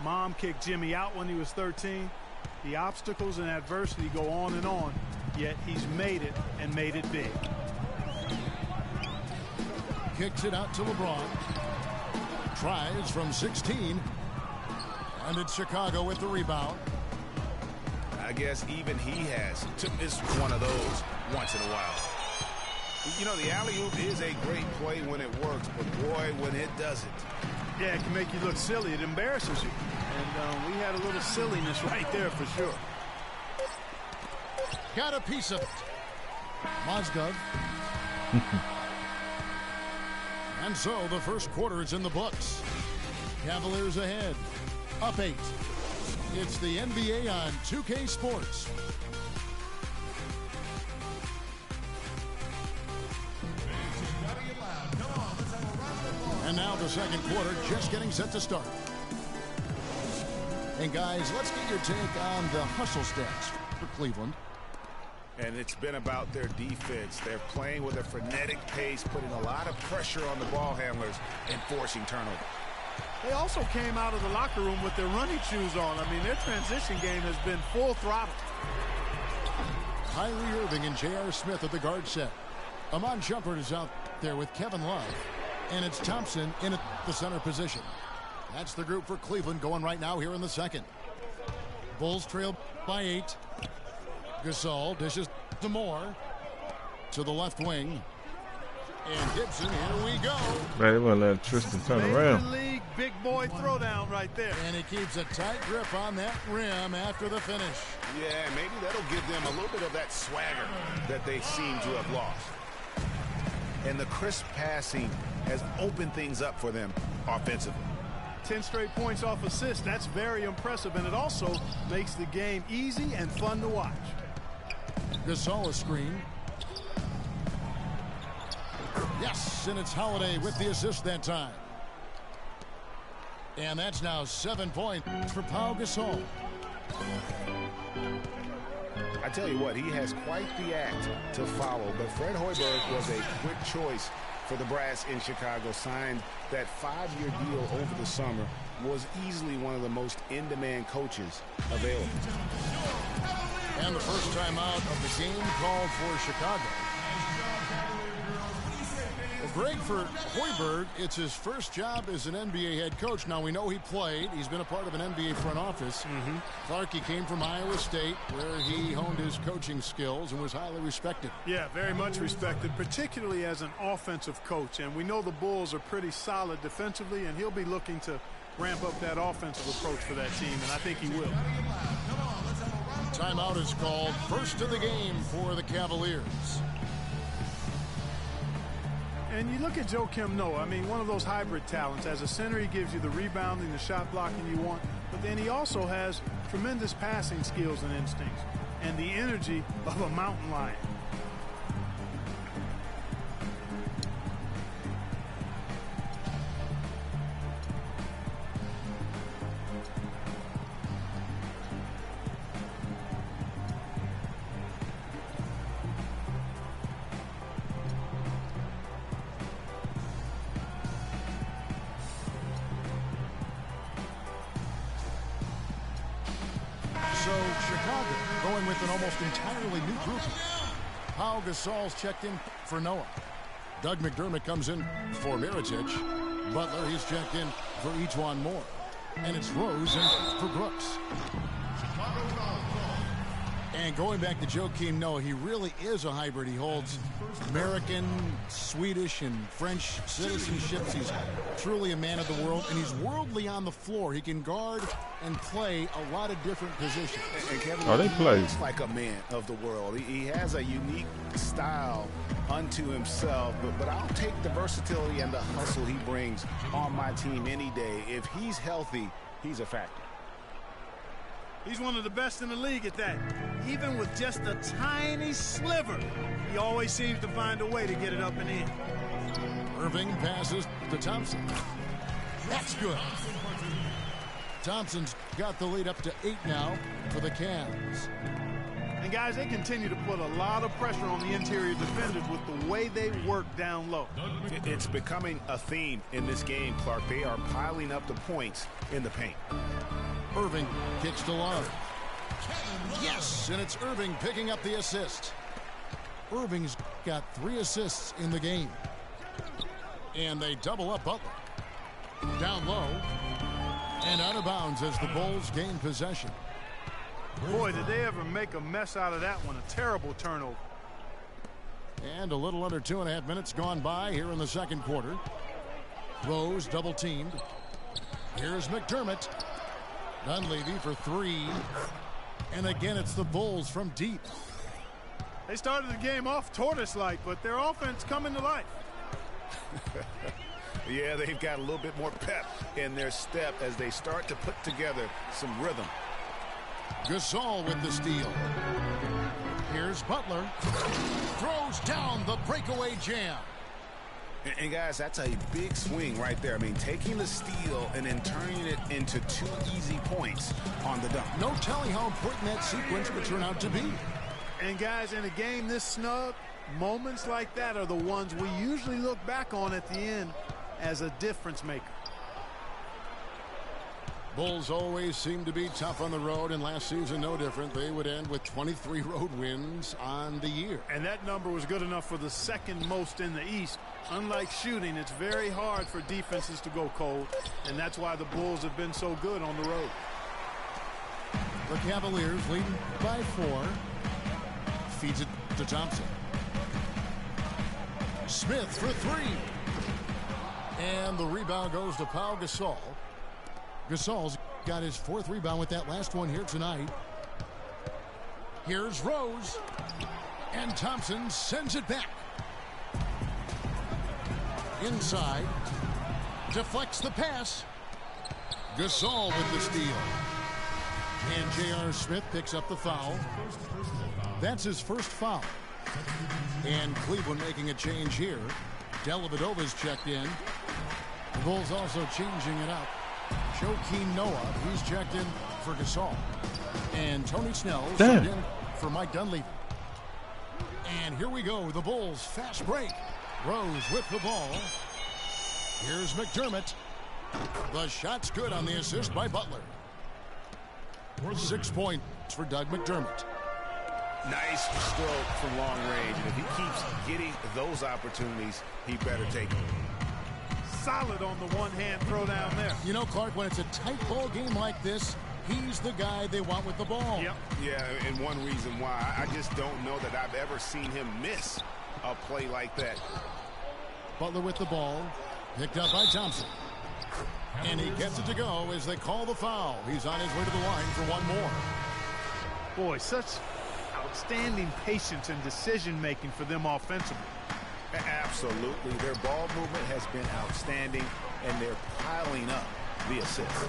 Mom kicked Jimmy out when he was 13. The obstacles and adversity go on, yet he's made it and made it big. Kicks it out to LeBron. Tries from 16. And it's Chicago with the rebound. I guess even he has missed one of those once in a while. You know, the alley-oop is a great play when it works, but boy, when it doesn't. Yeah, it can make you look silly. It embarrasses you. And we had a little silliness right there for sure. Got a piece of it. Mozgov. And so the first quarter is in the books. Cavaliers ahead. Up 8. It's the NBA on 2K Sports. And now the second quarter just getting set to start. And guys, let's get your take on the hustle stats for Cleveland. And it's been about their defense. They're playing with a frenetic pace, putting a lot of pressure on the ball handlers and forcing turnover. They also came out of the locker room with their running shoes on. I mean, their transition game has been full throttle. Kyrie Irving and J.R. Smith at the guard set. Amon Shumpert is out there with Kevin Love. And it's Thompson in at the center position. That's the group for Cleveland going right now here in the second. Bulls trail by 8. Gasol dishes to Moore. To the left wing. And Gibson, here we go. Man, they want to let Tristan turn around. Major League big boy throwdown right there. And he keeps a tight grip on that rim after the finish. Yeah, maybe that'll give them a little bit of that swagger that they seem to have lost. And the crisp passing has opened things up for them offensively. 10 straight points off assists. That's very impressive, and it also makes the game easy and fun to watch. Gasol a screen. Yes, and it's Holiday with the assist that time. And that's now 7 points for Pau Gasol. I tell you what, he has quite the act to follow, but Fred Hoiberg was a quick choice for the brass in Chicago. Signed that 5-year deal over the summer, was easily one of the most in-demand coaches available. And the first time out of the game called for Chicago. Well, Greg, for Hoiberg, it's his first job as an NBA head coach. Now, we know he played. He's been a part of an NBA front office. Clarkie came from Iowa State, where he honed his coaching skills and was highly respected. Yeah, very much respected, particularly as an offensive coach. And we know the Bulls are pretty solid defensively, and he'll be looking to ramp up that offensive approach for that team, and I think he will. Timeout is called. First of the game for the Cavaliers. And you look at Joakim Noah, I mean, one of those hybrid talents. As a center, he gives you the rebounding, the shot blocking you want, but then he also has tremendous passing skills and instincts and the energy of a mountain lion. So Chicago going with an almost entirely new group. Pau Gasol's checked in for Noah. Doug McDermott comes in for Mirotic. Butler, he's checked in for Ejuan Moore. And it's Rose in for Brooks. And going back to Joakim Noah, he really is a hybrid. He holds American, Swedish, and French citizenships. He's truly a man of the world, and he's worldly on the floor. He can guard and play a lot of different positions. And Kevin, they play. He's like a man of the world. He has a unique style unto himself, but I'll take the versatility and the hustle he brings on my team any day. If he's healthy, he's a factor. He's one of the best in the league at that. Even with just a tiny sliver, he always seems to find a way to get it up and in. Irving passes to Thompson. That's good. Thompson's got the lead up to 8 now for the Cavs. And guys, they continue to put a lot of pressure on the interior defenders with the way they work down low. It's becoming a theme in this game, Clark. They are piling up the points in the paint. Irving kicks to Love. Yes, and it's Irving picking up the assist. Irving's got 3 assists in the game. And they double up Butler. Down low. And out of bounds as the Bulls gain possession. Boy, did they ever make a mess out of that one. A terrible turnover. And a little under 2.5 minutes gone by here in the second quarter. Rose double teamed. Here's McDermott. Dunleavy for 3. And again, it's the Bulls from deep. They started the game off tortoise-like, but their offense coming to life. Yeah, they've got a little bit more pep in their step as they start to put together some rhythm. Gasol with the steal. Here's Butler. Throws down the breakaway jam. And guys, that's a big swing right there. I mean, taking the steal and then turning it into 2 easy points on the dunk. No telling how important that sequence would turn out to be. And guys, in a game this snug, moments like that are the ones we usually look back on at the end as a difference maker. Bulls always seem to be tough on the road, and last season no different. They would end with 23 road wins on the year. And that number was good enough for the second most in the East. Unlike shooting, it's very hard for defenses to go cold, and that's why the Bulls have been so good on the road. The Cavaliers leading by 4. Feeds it to Thompson. Smith for 3. And the rebound goes to Pau Gasol. Gasol's got his 4th rebound with that last one here tonight. Here's Rose. And Thompson sends it back. Inside. Deflects the pass. Gasol with the steal. And J.R. Smith picks up the foul. That's his first foul. And Cleveland making a change here. Dellavedova's checked in. The Bulls also changing it up. Joakim Noah, he's checked in for Gasol. And Tony Snell subbed in for Mike Dunleavy. And here we go, the Bulls fast break. Rose with the ball. Here's McDermott. The shot's good on the assist by Butler. 6 points for Doug McDermott. Nice stroke from long range. And if he keeps getting those opportunities, he better take them. Solid on the one-hand throw down there. You know, Clark, when it's a tight ball game like this, he's the guy they want with the ball. Yep. Yeah, and one reason why, I just don't know that I've ever seen him miss a play like that. Butler with the ball. Picked up by Thompson. And he gets it to go as they call the foul. He's on his way to the line for one more. Boy, such outstanding patience and decision-making for them offensively. Absolutely. Their ball movement has been outstanding, and they're piling up the assists.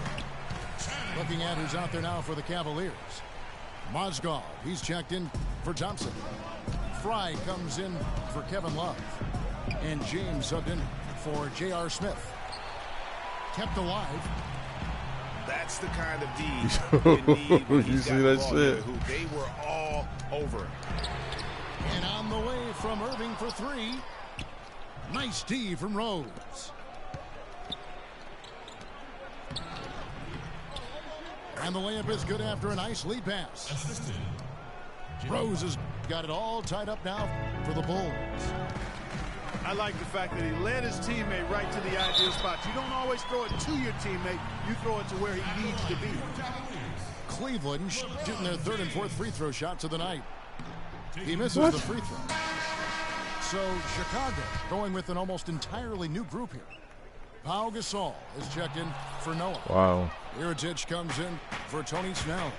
Looking at who's out there now for the Cavaliers. Mozgov, he's checked in for Thompson. Fry comes in for Kevin Love. And James subbed in for J.R. Smith. Kept alive. That's the kind of D you need when You see that shit? Who they were all over. And on the way from Irving for 3. Nice D from Rose. And the layup is good after a nice lead pass. Rose has got it all tied up now for the Bulls. I like the fact that he led his teammate right to the ideal spot. You don't always throw it to your teammate. You throw it to where he needs to be. Cleveland shooting their third and fourth free throw shots of the night. He misses the free throw. So Chicago going with an almost entirely new group here. Pau Gasol is checked in for Noah. Wow. Mirotic comes in for Tony Snell.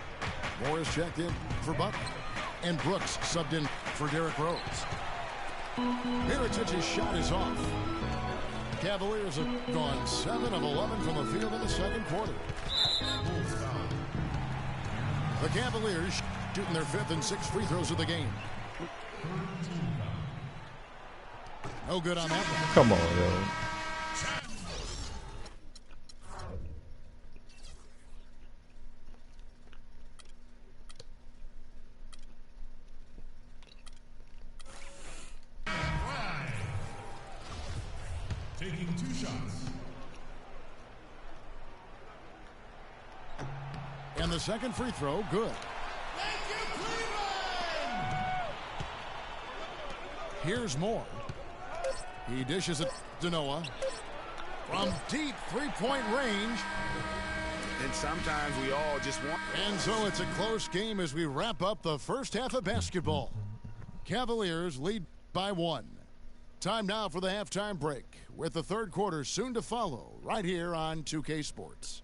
Moore is checked in for Butler. And Brooks subbed in for Derrick Rose. Mirotic's shot is off. Cavaliers have gone 7 of 11 from the field in the second quarter. The Cavaliers shooting their 5th and 6th free throws of the game. No good on that one. Come on, yo. Taking 2 shots. And the second free throw, good. Thank you, Cleveland! Here's Moore. He dishes it to Noah. From deep three-point range. And sometimes we all just want... And so it's a close game as we wrap up the first half of basketball. Cavaliers lead by 1. Time now for the halftime break, with the third quarter soon to follow right here on 2K Sports.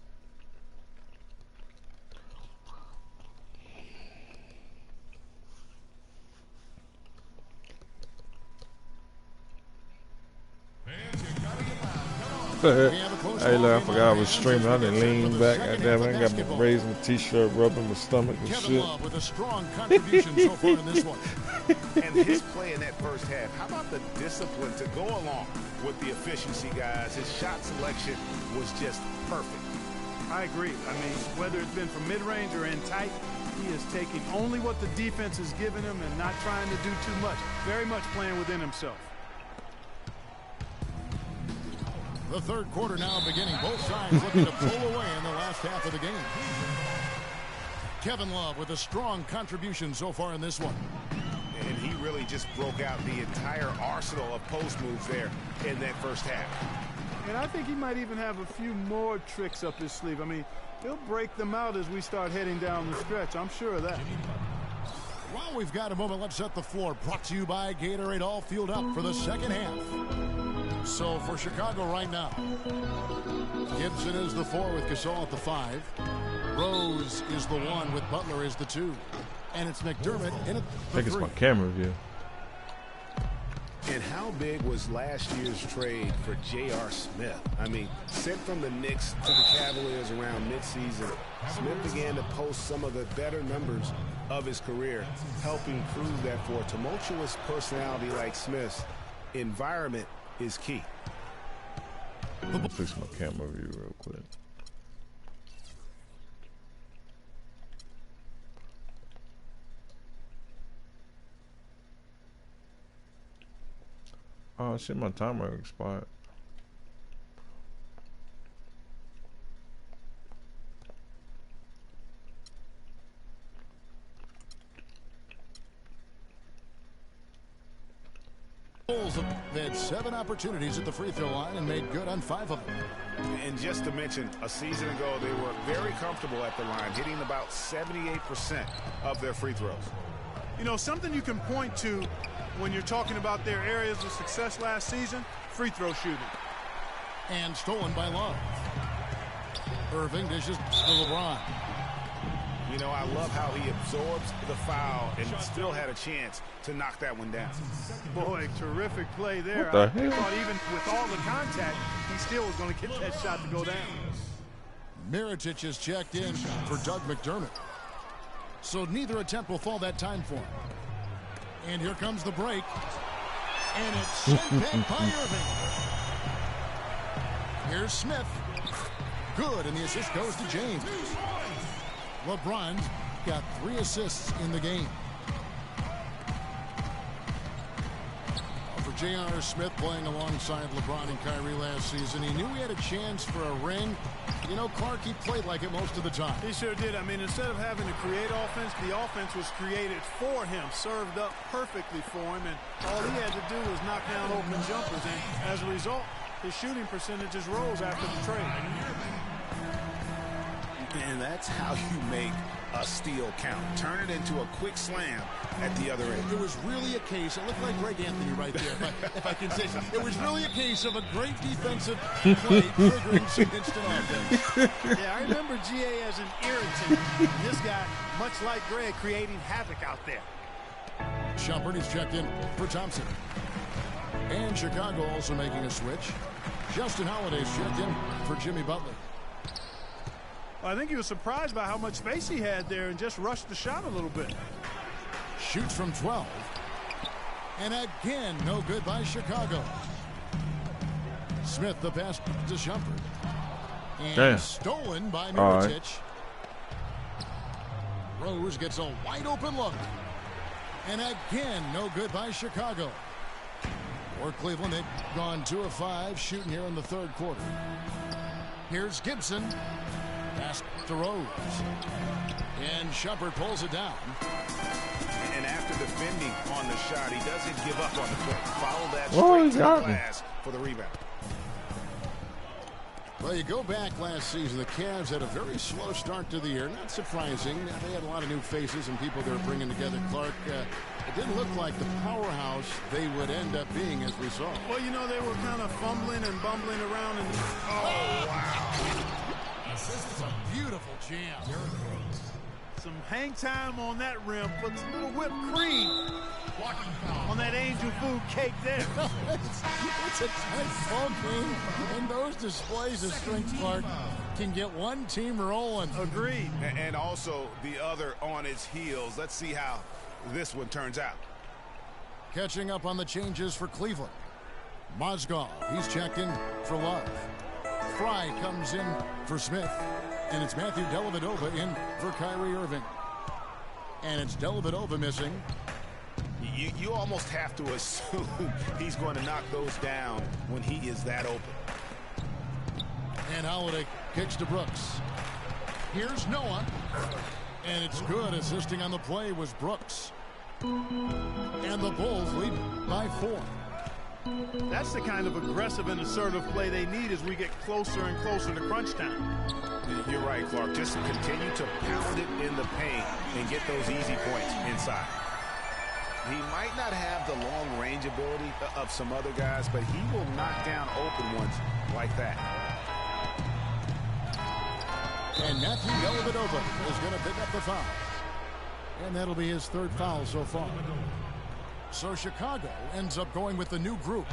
Hey, look, I forgot I was streaming. I didn't lean back. Goddamn, I got my raising my t-shirt, rubbing my stomach and Kevin shit. Love with a strong contribution so far in this one. And his play in that first half, how about the discipline to go along with the efficiency, guys? His shot selection was just perfect. I agree. I mean, whether it's been from mid-range or in tight, he is taking only what the defense is giving him and not trying to do too much. Very much playing within himself. The third quarter now beginning. Both sides looking to pull away in the last half of the game. Kevin Love with a strong contribution so far in this one. And he really just broke out the entire arsenal of post moves there in that first half. And I think he might even have a few more tricks up his sleeve. I mean, he'll break them out as we start heading down the stretch. I'm sure of that. Well, we've got a moment. Let's set the floor. Brought to you by Gatorade. All fueled up for the second half. So for Chicago right now, Gibson is the 4 with Gasol at the 5. Rose is the 1 with Butler is the 2. And it's McDermott in at the 3. I think it's my camera view. And how big was last year's trade for J.R. Smith? I mean, sent from the Knicks to the Cavaliers around midseason, Smith began to post some of the better numbers of his career, helping prove that for a tumultuous personality like Smith's, environment is key. I'll fix my camera view real quick. Oh shit, my timer expired. They had 7 opportunities at the free throw line and made good on 5 of them. And just to mention, a season ago, they were very comfortable at the line, hitting about 78% of their free throws. You know, something you can point to when you're talking about their areas of success last season, free throw shooting. And stolen by Love. Irving dishes to LeBron. You know, I love how he absorbs the foul and still had a chance to knock that one down. Boy, terrific play there. What the I hell? thought even with all the contact, he still was going to get that shot to go down. Mirotic is checked in for Doug McDermott. So neither attempt will fall that time for him. And here comes the break. And it's sent back by Irving. Here's Smith. Good, and the assist goes to James. LeBron's got 3 assists in the game. For J.R. Smith playing alongside LeBron and Kyrie last season, he knew he had a chance for a ring. You know, Clark, he played like it most of the time. He sure did. I mean, instead of having to create offense, the offense was created for him, served up perfectly for him, and all he had to do was knock down open jumpers. And as a result, his shooting percentages rose after the trade. And that's how you make a steal count. Turn it into a quick slam at the other end. It was really a case, it looked like Greg Anthony right there, if I can say so. It was really a case of a great defensive play triggering some instant offense. Yeah, I remember GA as an irritant. This guy, much like Greg, creating havoc out there. Shumpert is checked in for Thompson. And Chicago also making a switch. Justin Holiday's checked in for Jimmy Butler. Well, I think he was surprised by how much space he had there and just rushed the shot a little bit. Shoots from 12. And again, no good by Chicago. Smith, the pass to Shumpert. And stolen by Mirotic. Rose gets a wide open look. And again, no good by Chicago. For Cleveland, they've gone 2 of 5 shooting here in the third quarter. Here's Gibson. Pass to Rose. And Shumpert pulls it down. And after defending on the shot, he doesn't give up on the foot. Follow that straight to the glass for the rebound. Well, you go back last season, the Cavs had a very slow start to the year. Not surprising. They had a lot of new faces and people they were bringing together. Clark, it didn't look like the powerhouse they would end up being, as we saw. Well, you know, they were kind of fumbling and bumbling around. And oh, wow. This is a beautiful jam. Some hang time on that rim. Puts a little whipped cream on that angel food cake there. It's a tight ball game, and those displays of strength, Clark, can get one team rolling. Agreed. And also the other on its heels. Let's see how this one turns out. Catching up on the changes for Cleveland. Mozgov, he's checked in for Love. Fry comes in for Smith. And it's Matthew Dellavedova in for Kyrie Irving. And it's Dellavedova missing. You almost have to assume he's going to knock those down when he is that open. And Holiday kicks to Brooks. Here's Noah. And it's good. Assisting on the play was Brooks. And the Bulls lead by 4. That's the kind of aggressive and assertive play they need as we get closer and closer to crunch time. You're right, Clark. Just continue to pound it in the paint and get those easy points inside. He might not have the long-range ability of some other guys, but he will knock down open ones like that. And Matthew Dellavedova is going to pick up the foul. And that'll be his 3rd foul so far. So Chicago ends up going with the new group.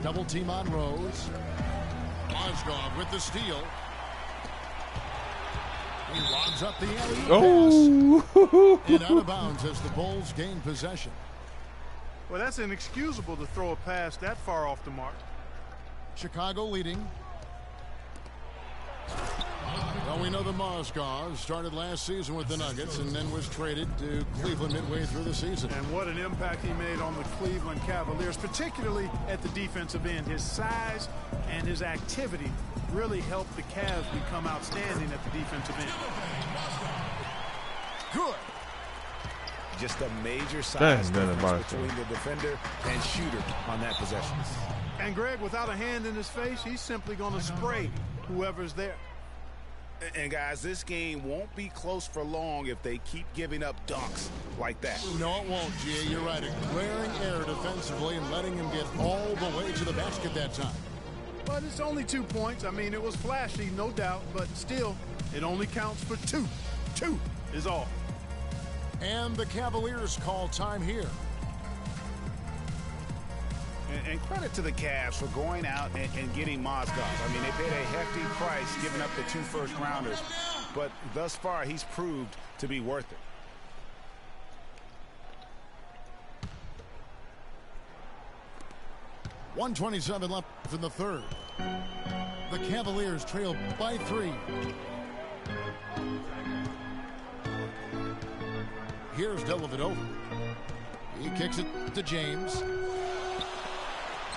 Double team on Rose. Mozgov with the steal. He lobs up the alley pass. And out of bounds as the Bulls gain possession. Well, that's inexcusable to throw a pass that far off the mark. Chicago leading. Well, we know the Mozgov started last season with the Nuggets and then was traded to Cleveland midway through the season. And what an impact he made on the Cleveland Cavaliers, particularly at the defensive end. His size and his activity really helped the Cavs become outstanding at the defensive end. Good. Just a major size difference between the defender and shooter on that possession. And Greg, without a hand in his face, he's simply going to spray whoever's there. And guys, this game won't be close for long if they keep giving up dunks like that. No, it won't, G. You're right. A glaring error defensively and letting him get all the way to the basket that time. But it's only 2 points. I mean, it was flashy, no doubt, but still, it only counts for 2. 2 is all. And the Cavaliers call time here. And credit to the Cavs for going out and getting Mozgov. I mean, they paid a hefty price giving up the 2 first-rounders. But thus far, he's proved to be worth it. .127 left in the third. The Cavaliers trail by 3. Here's Dellavedova. He kicks it to James.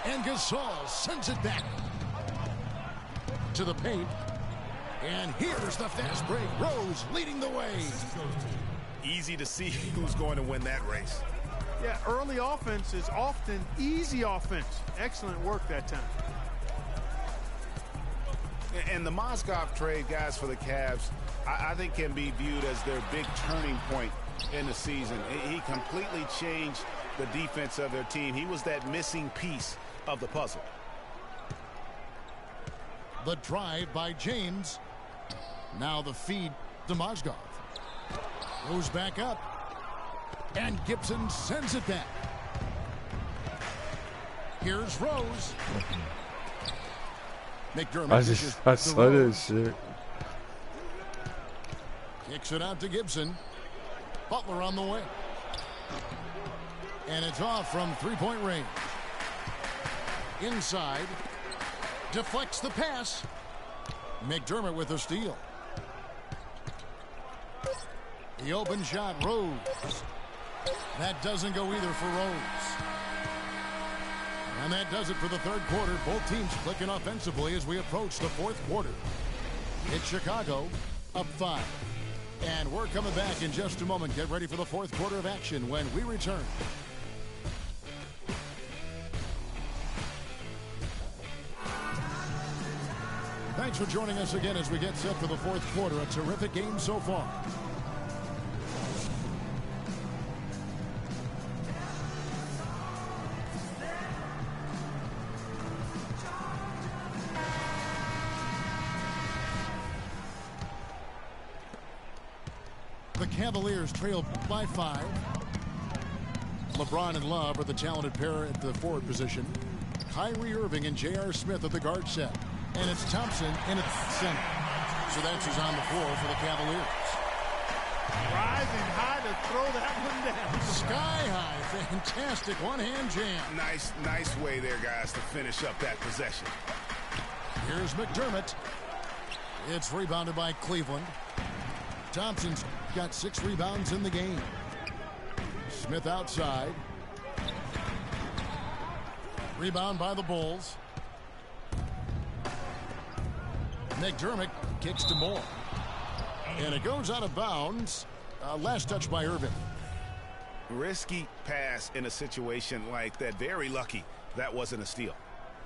And Gasol sends it back to the paint. And here's the fast break. Rose leading the way. Easy to see who's going to win that race. Yeah, early offense is often easy offense. Excellent work that time. And the Mozgov trade, guys, for the Cavs, I think can be viewed as their big turning point in the season. He completely changed the defense of their team. He was that missing piece of the puzzle. The drive by James. Now the feed to Mozgov. Goes back up. And Gibson sends it back. Here's Rose. McDermott. I saw that shit. Kicks it out to Gibson. Butler on the way. And it's off from three-point range. Inside. Deflects the pass. McDermott with a steal. The open shot, Rose. That doesn't go either for Rose. And that does it for the third quarter. Both teams clicking offensively as we approach the fourth quarter. It's Chicago up 5. And we're coming back in just a moment. Get ready for the fourth quarter of action when we return. Thanks for joining us again as we get set for the fourth quarter. A terrific game so far. The Cavaliers trail by 5. LeBron and Love are the talented pair at the forward position. Kyrie Irving and J.R. Smith at the guard set. And it's Thompson in at center. So that's who's on the floor for the Cavaliers. Rising high to throw that one down. Sky high. Fantastic one-hand jam. Nice way there, guys, to finish up that possession. Here's McDermott. It's rebounded by Cleveland. Thompson's got 6 rebounds in the game. Smith outside. Rebound by the Bulls. McDermott kicks to Moore. And it goes out of bounds. Last touch by Irving. Risky pass in a situation like that. Very lucky that wasn't a steal.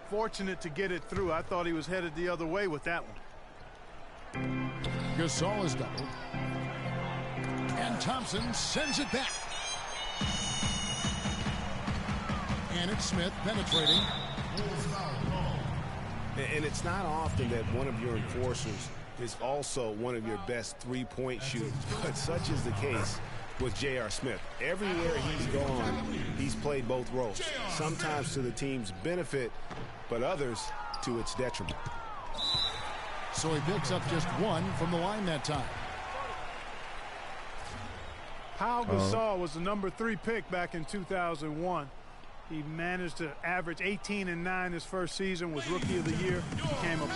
Fortunate to get it through. I thought he was headed the other way with that one. Gasol is doubled. And Thompson sends it back. And it's Smith penetrating. And it's not often that one of your enforcers is also one of your best three-point shooters, but such is the case with J.R. Smith. Everywhere he's gone, he's played both roles, sometimes to the team's benefit, but others to its detriment. So he picks up just 1 from the line that time. Pau Gasol was the number 3 pick back in 2001. He managed to average 18 and 9 his first season, was Rookie of the Year, became a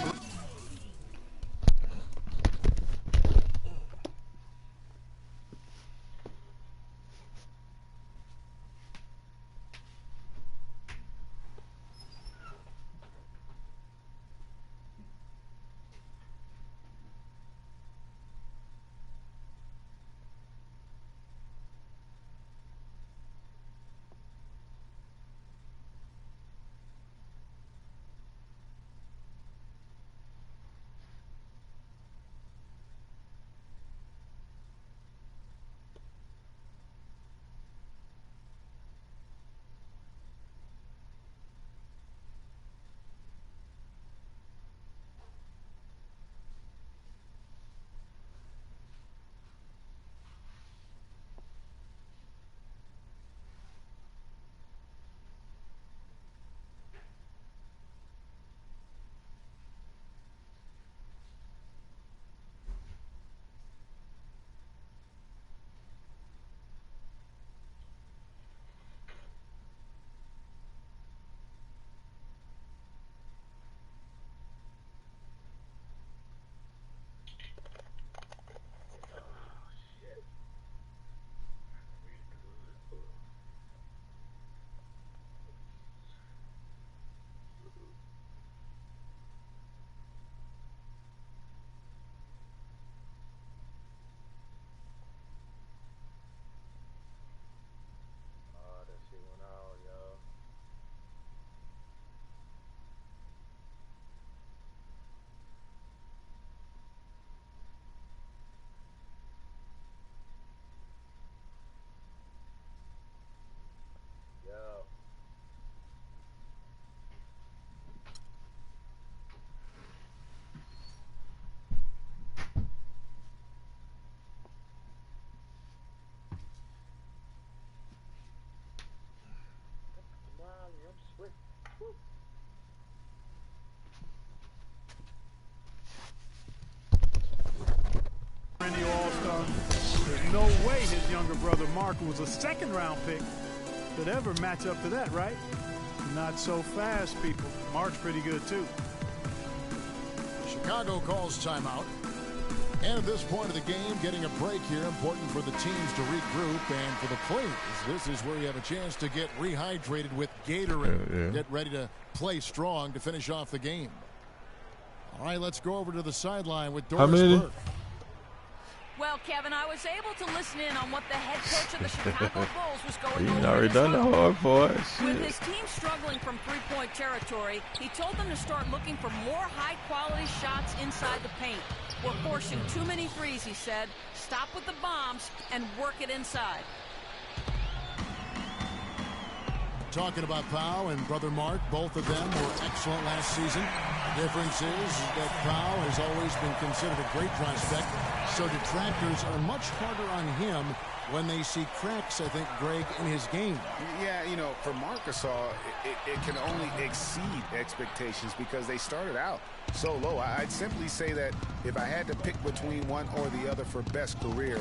Perennial All-Star. There's no way his younger brother Mark, who was a second-round pick, could ever match up to that, right? Not so fast, people. Mark's pretty good, too. Chicago calls timeout. And at this point of the game, getting a break here, important for the teams to regroup. And for the players, this is where you have a chance to get rehydrated with Gatorade. Get ready to play strong to finish off the game. All right, let's go over to the sideline with Doris Burke. Well, Kevin, I was able to listen in on what the head coach of the Chicago Bulls was going over. He's already done the hard part. With his team struggling from three-point territory, he told them to start looking for more high-quality shots inside the paint. We're forcing too many threes, he said. Stop with the bombs and work it inside. Talking about Pau and brother Mark, both of them were excellent last season. Difference is that Pau has always been considered a great prospect, so detractors are much harder on him when they see cracks, I think, Greg, in his game. Yeah, you know, for Marc Gasol, it can only exceed expectations because they started out so low. I'd simply say that if I had to pick between one or the other for best career,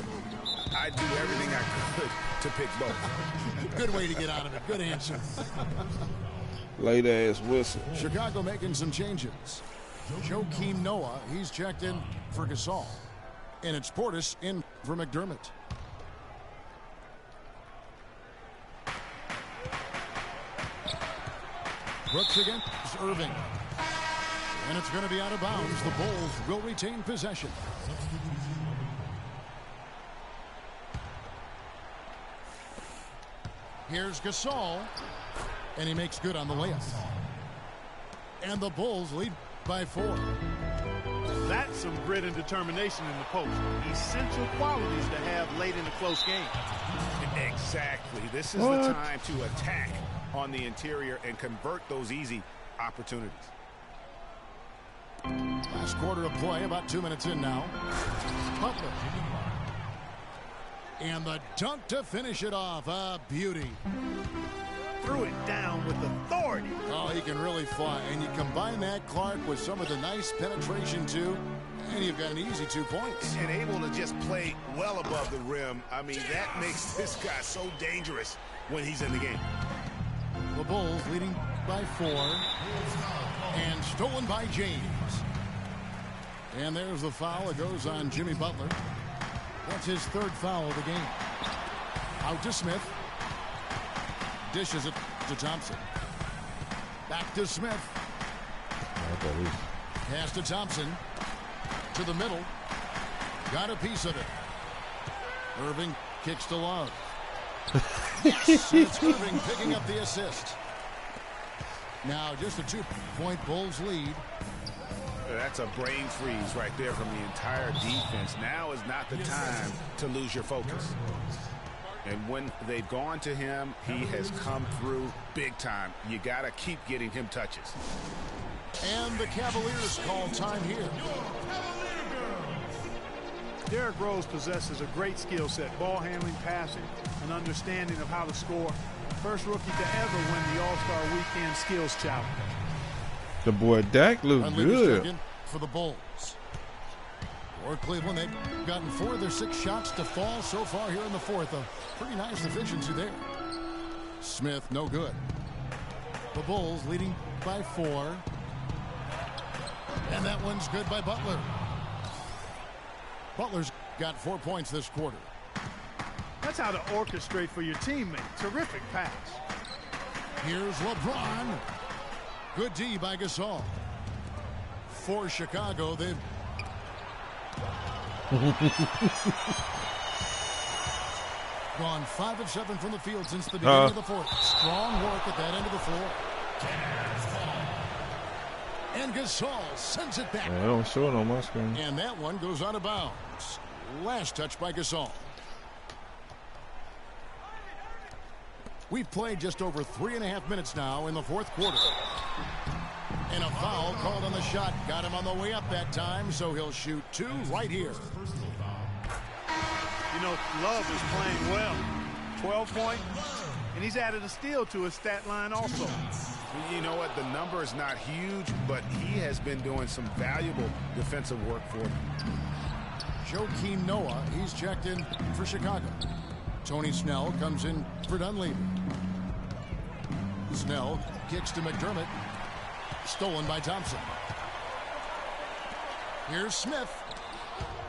I'd do everything I could to pick both. Good way to get out of it. Good answer. Late ass whistle. Chicago making some changes. Joakim Noah, he's checked in for Gasol. And it's Portis in for McDermott. Brooks against Irving. And it's going to be out of bounds. The Bulls will retain possession. Here's Gasol. And he makes good on the layup. And the Bulls lead by 4. That's some grit and determination in the post. Essential qualities to have late in a close game. Exactly. This is the time to attack on the interior and convert those easy opportunities. Last quarter of play, about 2 minutes in now. Butler. And the dunk to finish it off. A beauty. Threw it down with authority. Oh, he can really fly. And you combine that, Clark, with some of the nice penetration, too, and you've got an easy 2 points. And able to just play well above the rim. I mean, that makes this guy so dangerous when he's in the game. The Bulls leading by 4. And stolen by James. And there's the foul. It goes on Jimmy Butler. That's his 3rd foul of the game. Out to Smith. Dishes it to Thompson. Back to Smith. Pass to Thompson. To the middle. Got a piece of it. Irving kicks to Love. Yes, it's Irving picking up the assist. Now just a 2-point Bulls lead. That's a brain freeze right there from the entire defense. Now is not the time to lose your focus. And when they've gone to him, he has come through big time. You got to keep getting him touches. And the Cavaliers call time here. Derrick Rose possesses a great skill set, ball handling, passing, and understanding of how to score. First rookie to ever win the All-Star Weekend Skills Challenge. The boy Dak looked good. For the Bulls. For Cleveland, they've gotten 4 of their 6 shots to fall so far here in the 4th. A pretty nice efficiency there. Smith, no good. The Bulls leading by 4. And that one's good by Butler. Butler's got 4 points this quarter. That's how to orchestrate for your teammate. Terrific pass. Here's LeBron. Good D by Gasol. For Chicago, they've gone 5 of 7 from the field since the beginning of the 4th. Strong work at that end of the floor. And Gasol sends it back. I don't show it on my screen. And that one goes out of bounds. Last touch by Gasol. We've played just over 3.5 minutes now in the 4th quarter. And a foul called on the shot. Got him on the way up that time, so he'll shoot 2 right here. You know, Love is playing well. 12-point, and he's added a steal to his stat line also. You know what? The number is not huge, but he has been doing some valuable defensive work for them. Joakim Noah, he's checked in for Chicago. Tony Snell comes in for Dunleavy. Snell kicks to McDermott. Stolen by Thompson. Here's Smith.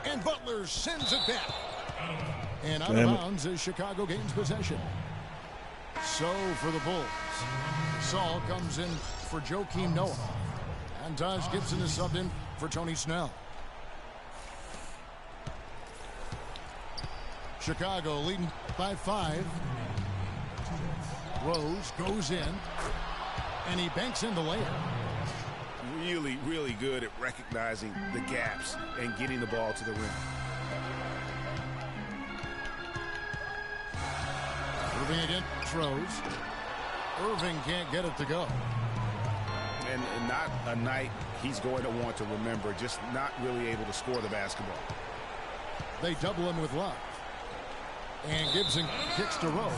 And Butler sends it back. And out of bounds as Chicago gains possession. So for the Bulls, Saul comes in for Joakim Noah. And Taj Gibson is subbed in for Tony Snell. Chicago leading by 5. Rose goes in, and he banks in the layup. Really, really good at recognizing the gaps and getting the ball to the rim. Irving against Rose. Irving can't get it to go. And not a night he's going to want to remember, just not really able to score the basketball. They double him with Love. And Gibson kicks to Rose.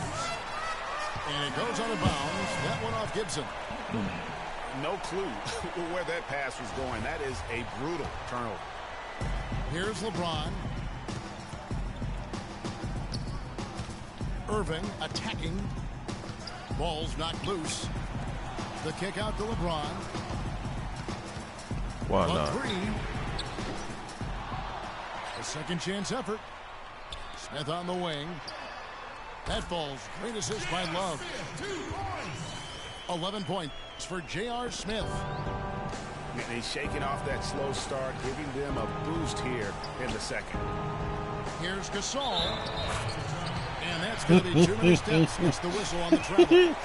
And it goes out of bounds. That one off Gibson. No clue where that pass was going. That is a brutal turnover. Here's LeBron. Irving attacking. Ball's knocked loose. The kick out to LeBron. Why not? 3. A second chance effort. Smith on the wing. That falls. Great assist by Love. 11 points for J.R. Smith. And he's shaking off that slow start, giving them a boost here in the second. Here's Gasol. And that's going to be too many steps. It's the whistle on the travel.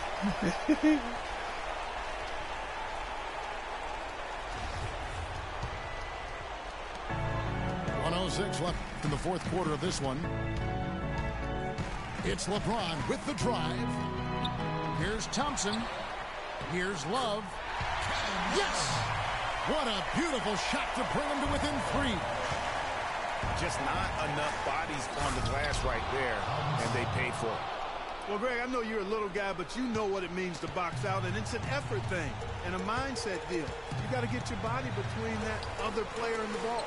.106 left in the fourth quarter of this one. It's LeBron with the drive. Here's Thompson. Here's Love. Yes! What a beautiful shot to bring him to within 3. Just not enough bodies on the glass right there, and they paid for it. Well, Greg, I know you're a little guy, but you know what it means to box out, and it's an effort thing and a mindset deal. You got to get your body between that other player and the ball.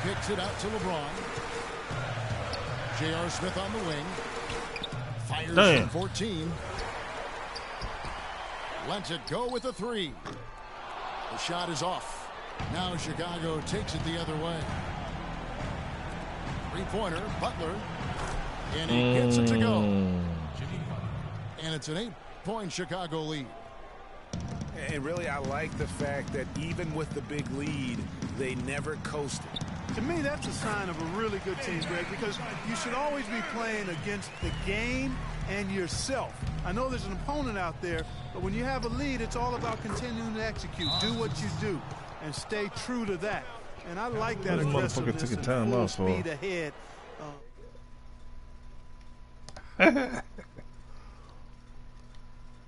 Kicks it out to LeBron. J.R. Smith on the wing. Fires from 14. Lets it go with a 3. The shot is off. Now Chicago takes it the other way. 3-pointer, Butler. And he gets it to go. And it's an 8-point Chicago lead. And really, I like the fact that even with the big lead, they never coasted. To me, that's a sign of a really good team, Greg, because you should always be playing against the game and yourself. I know there's an opponent out there, but when you have a lead, it's all about continuing to execute. Do what you do and stay true to that. And I like that aggressiveness and full speed ahead.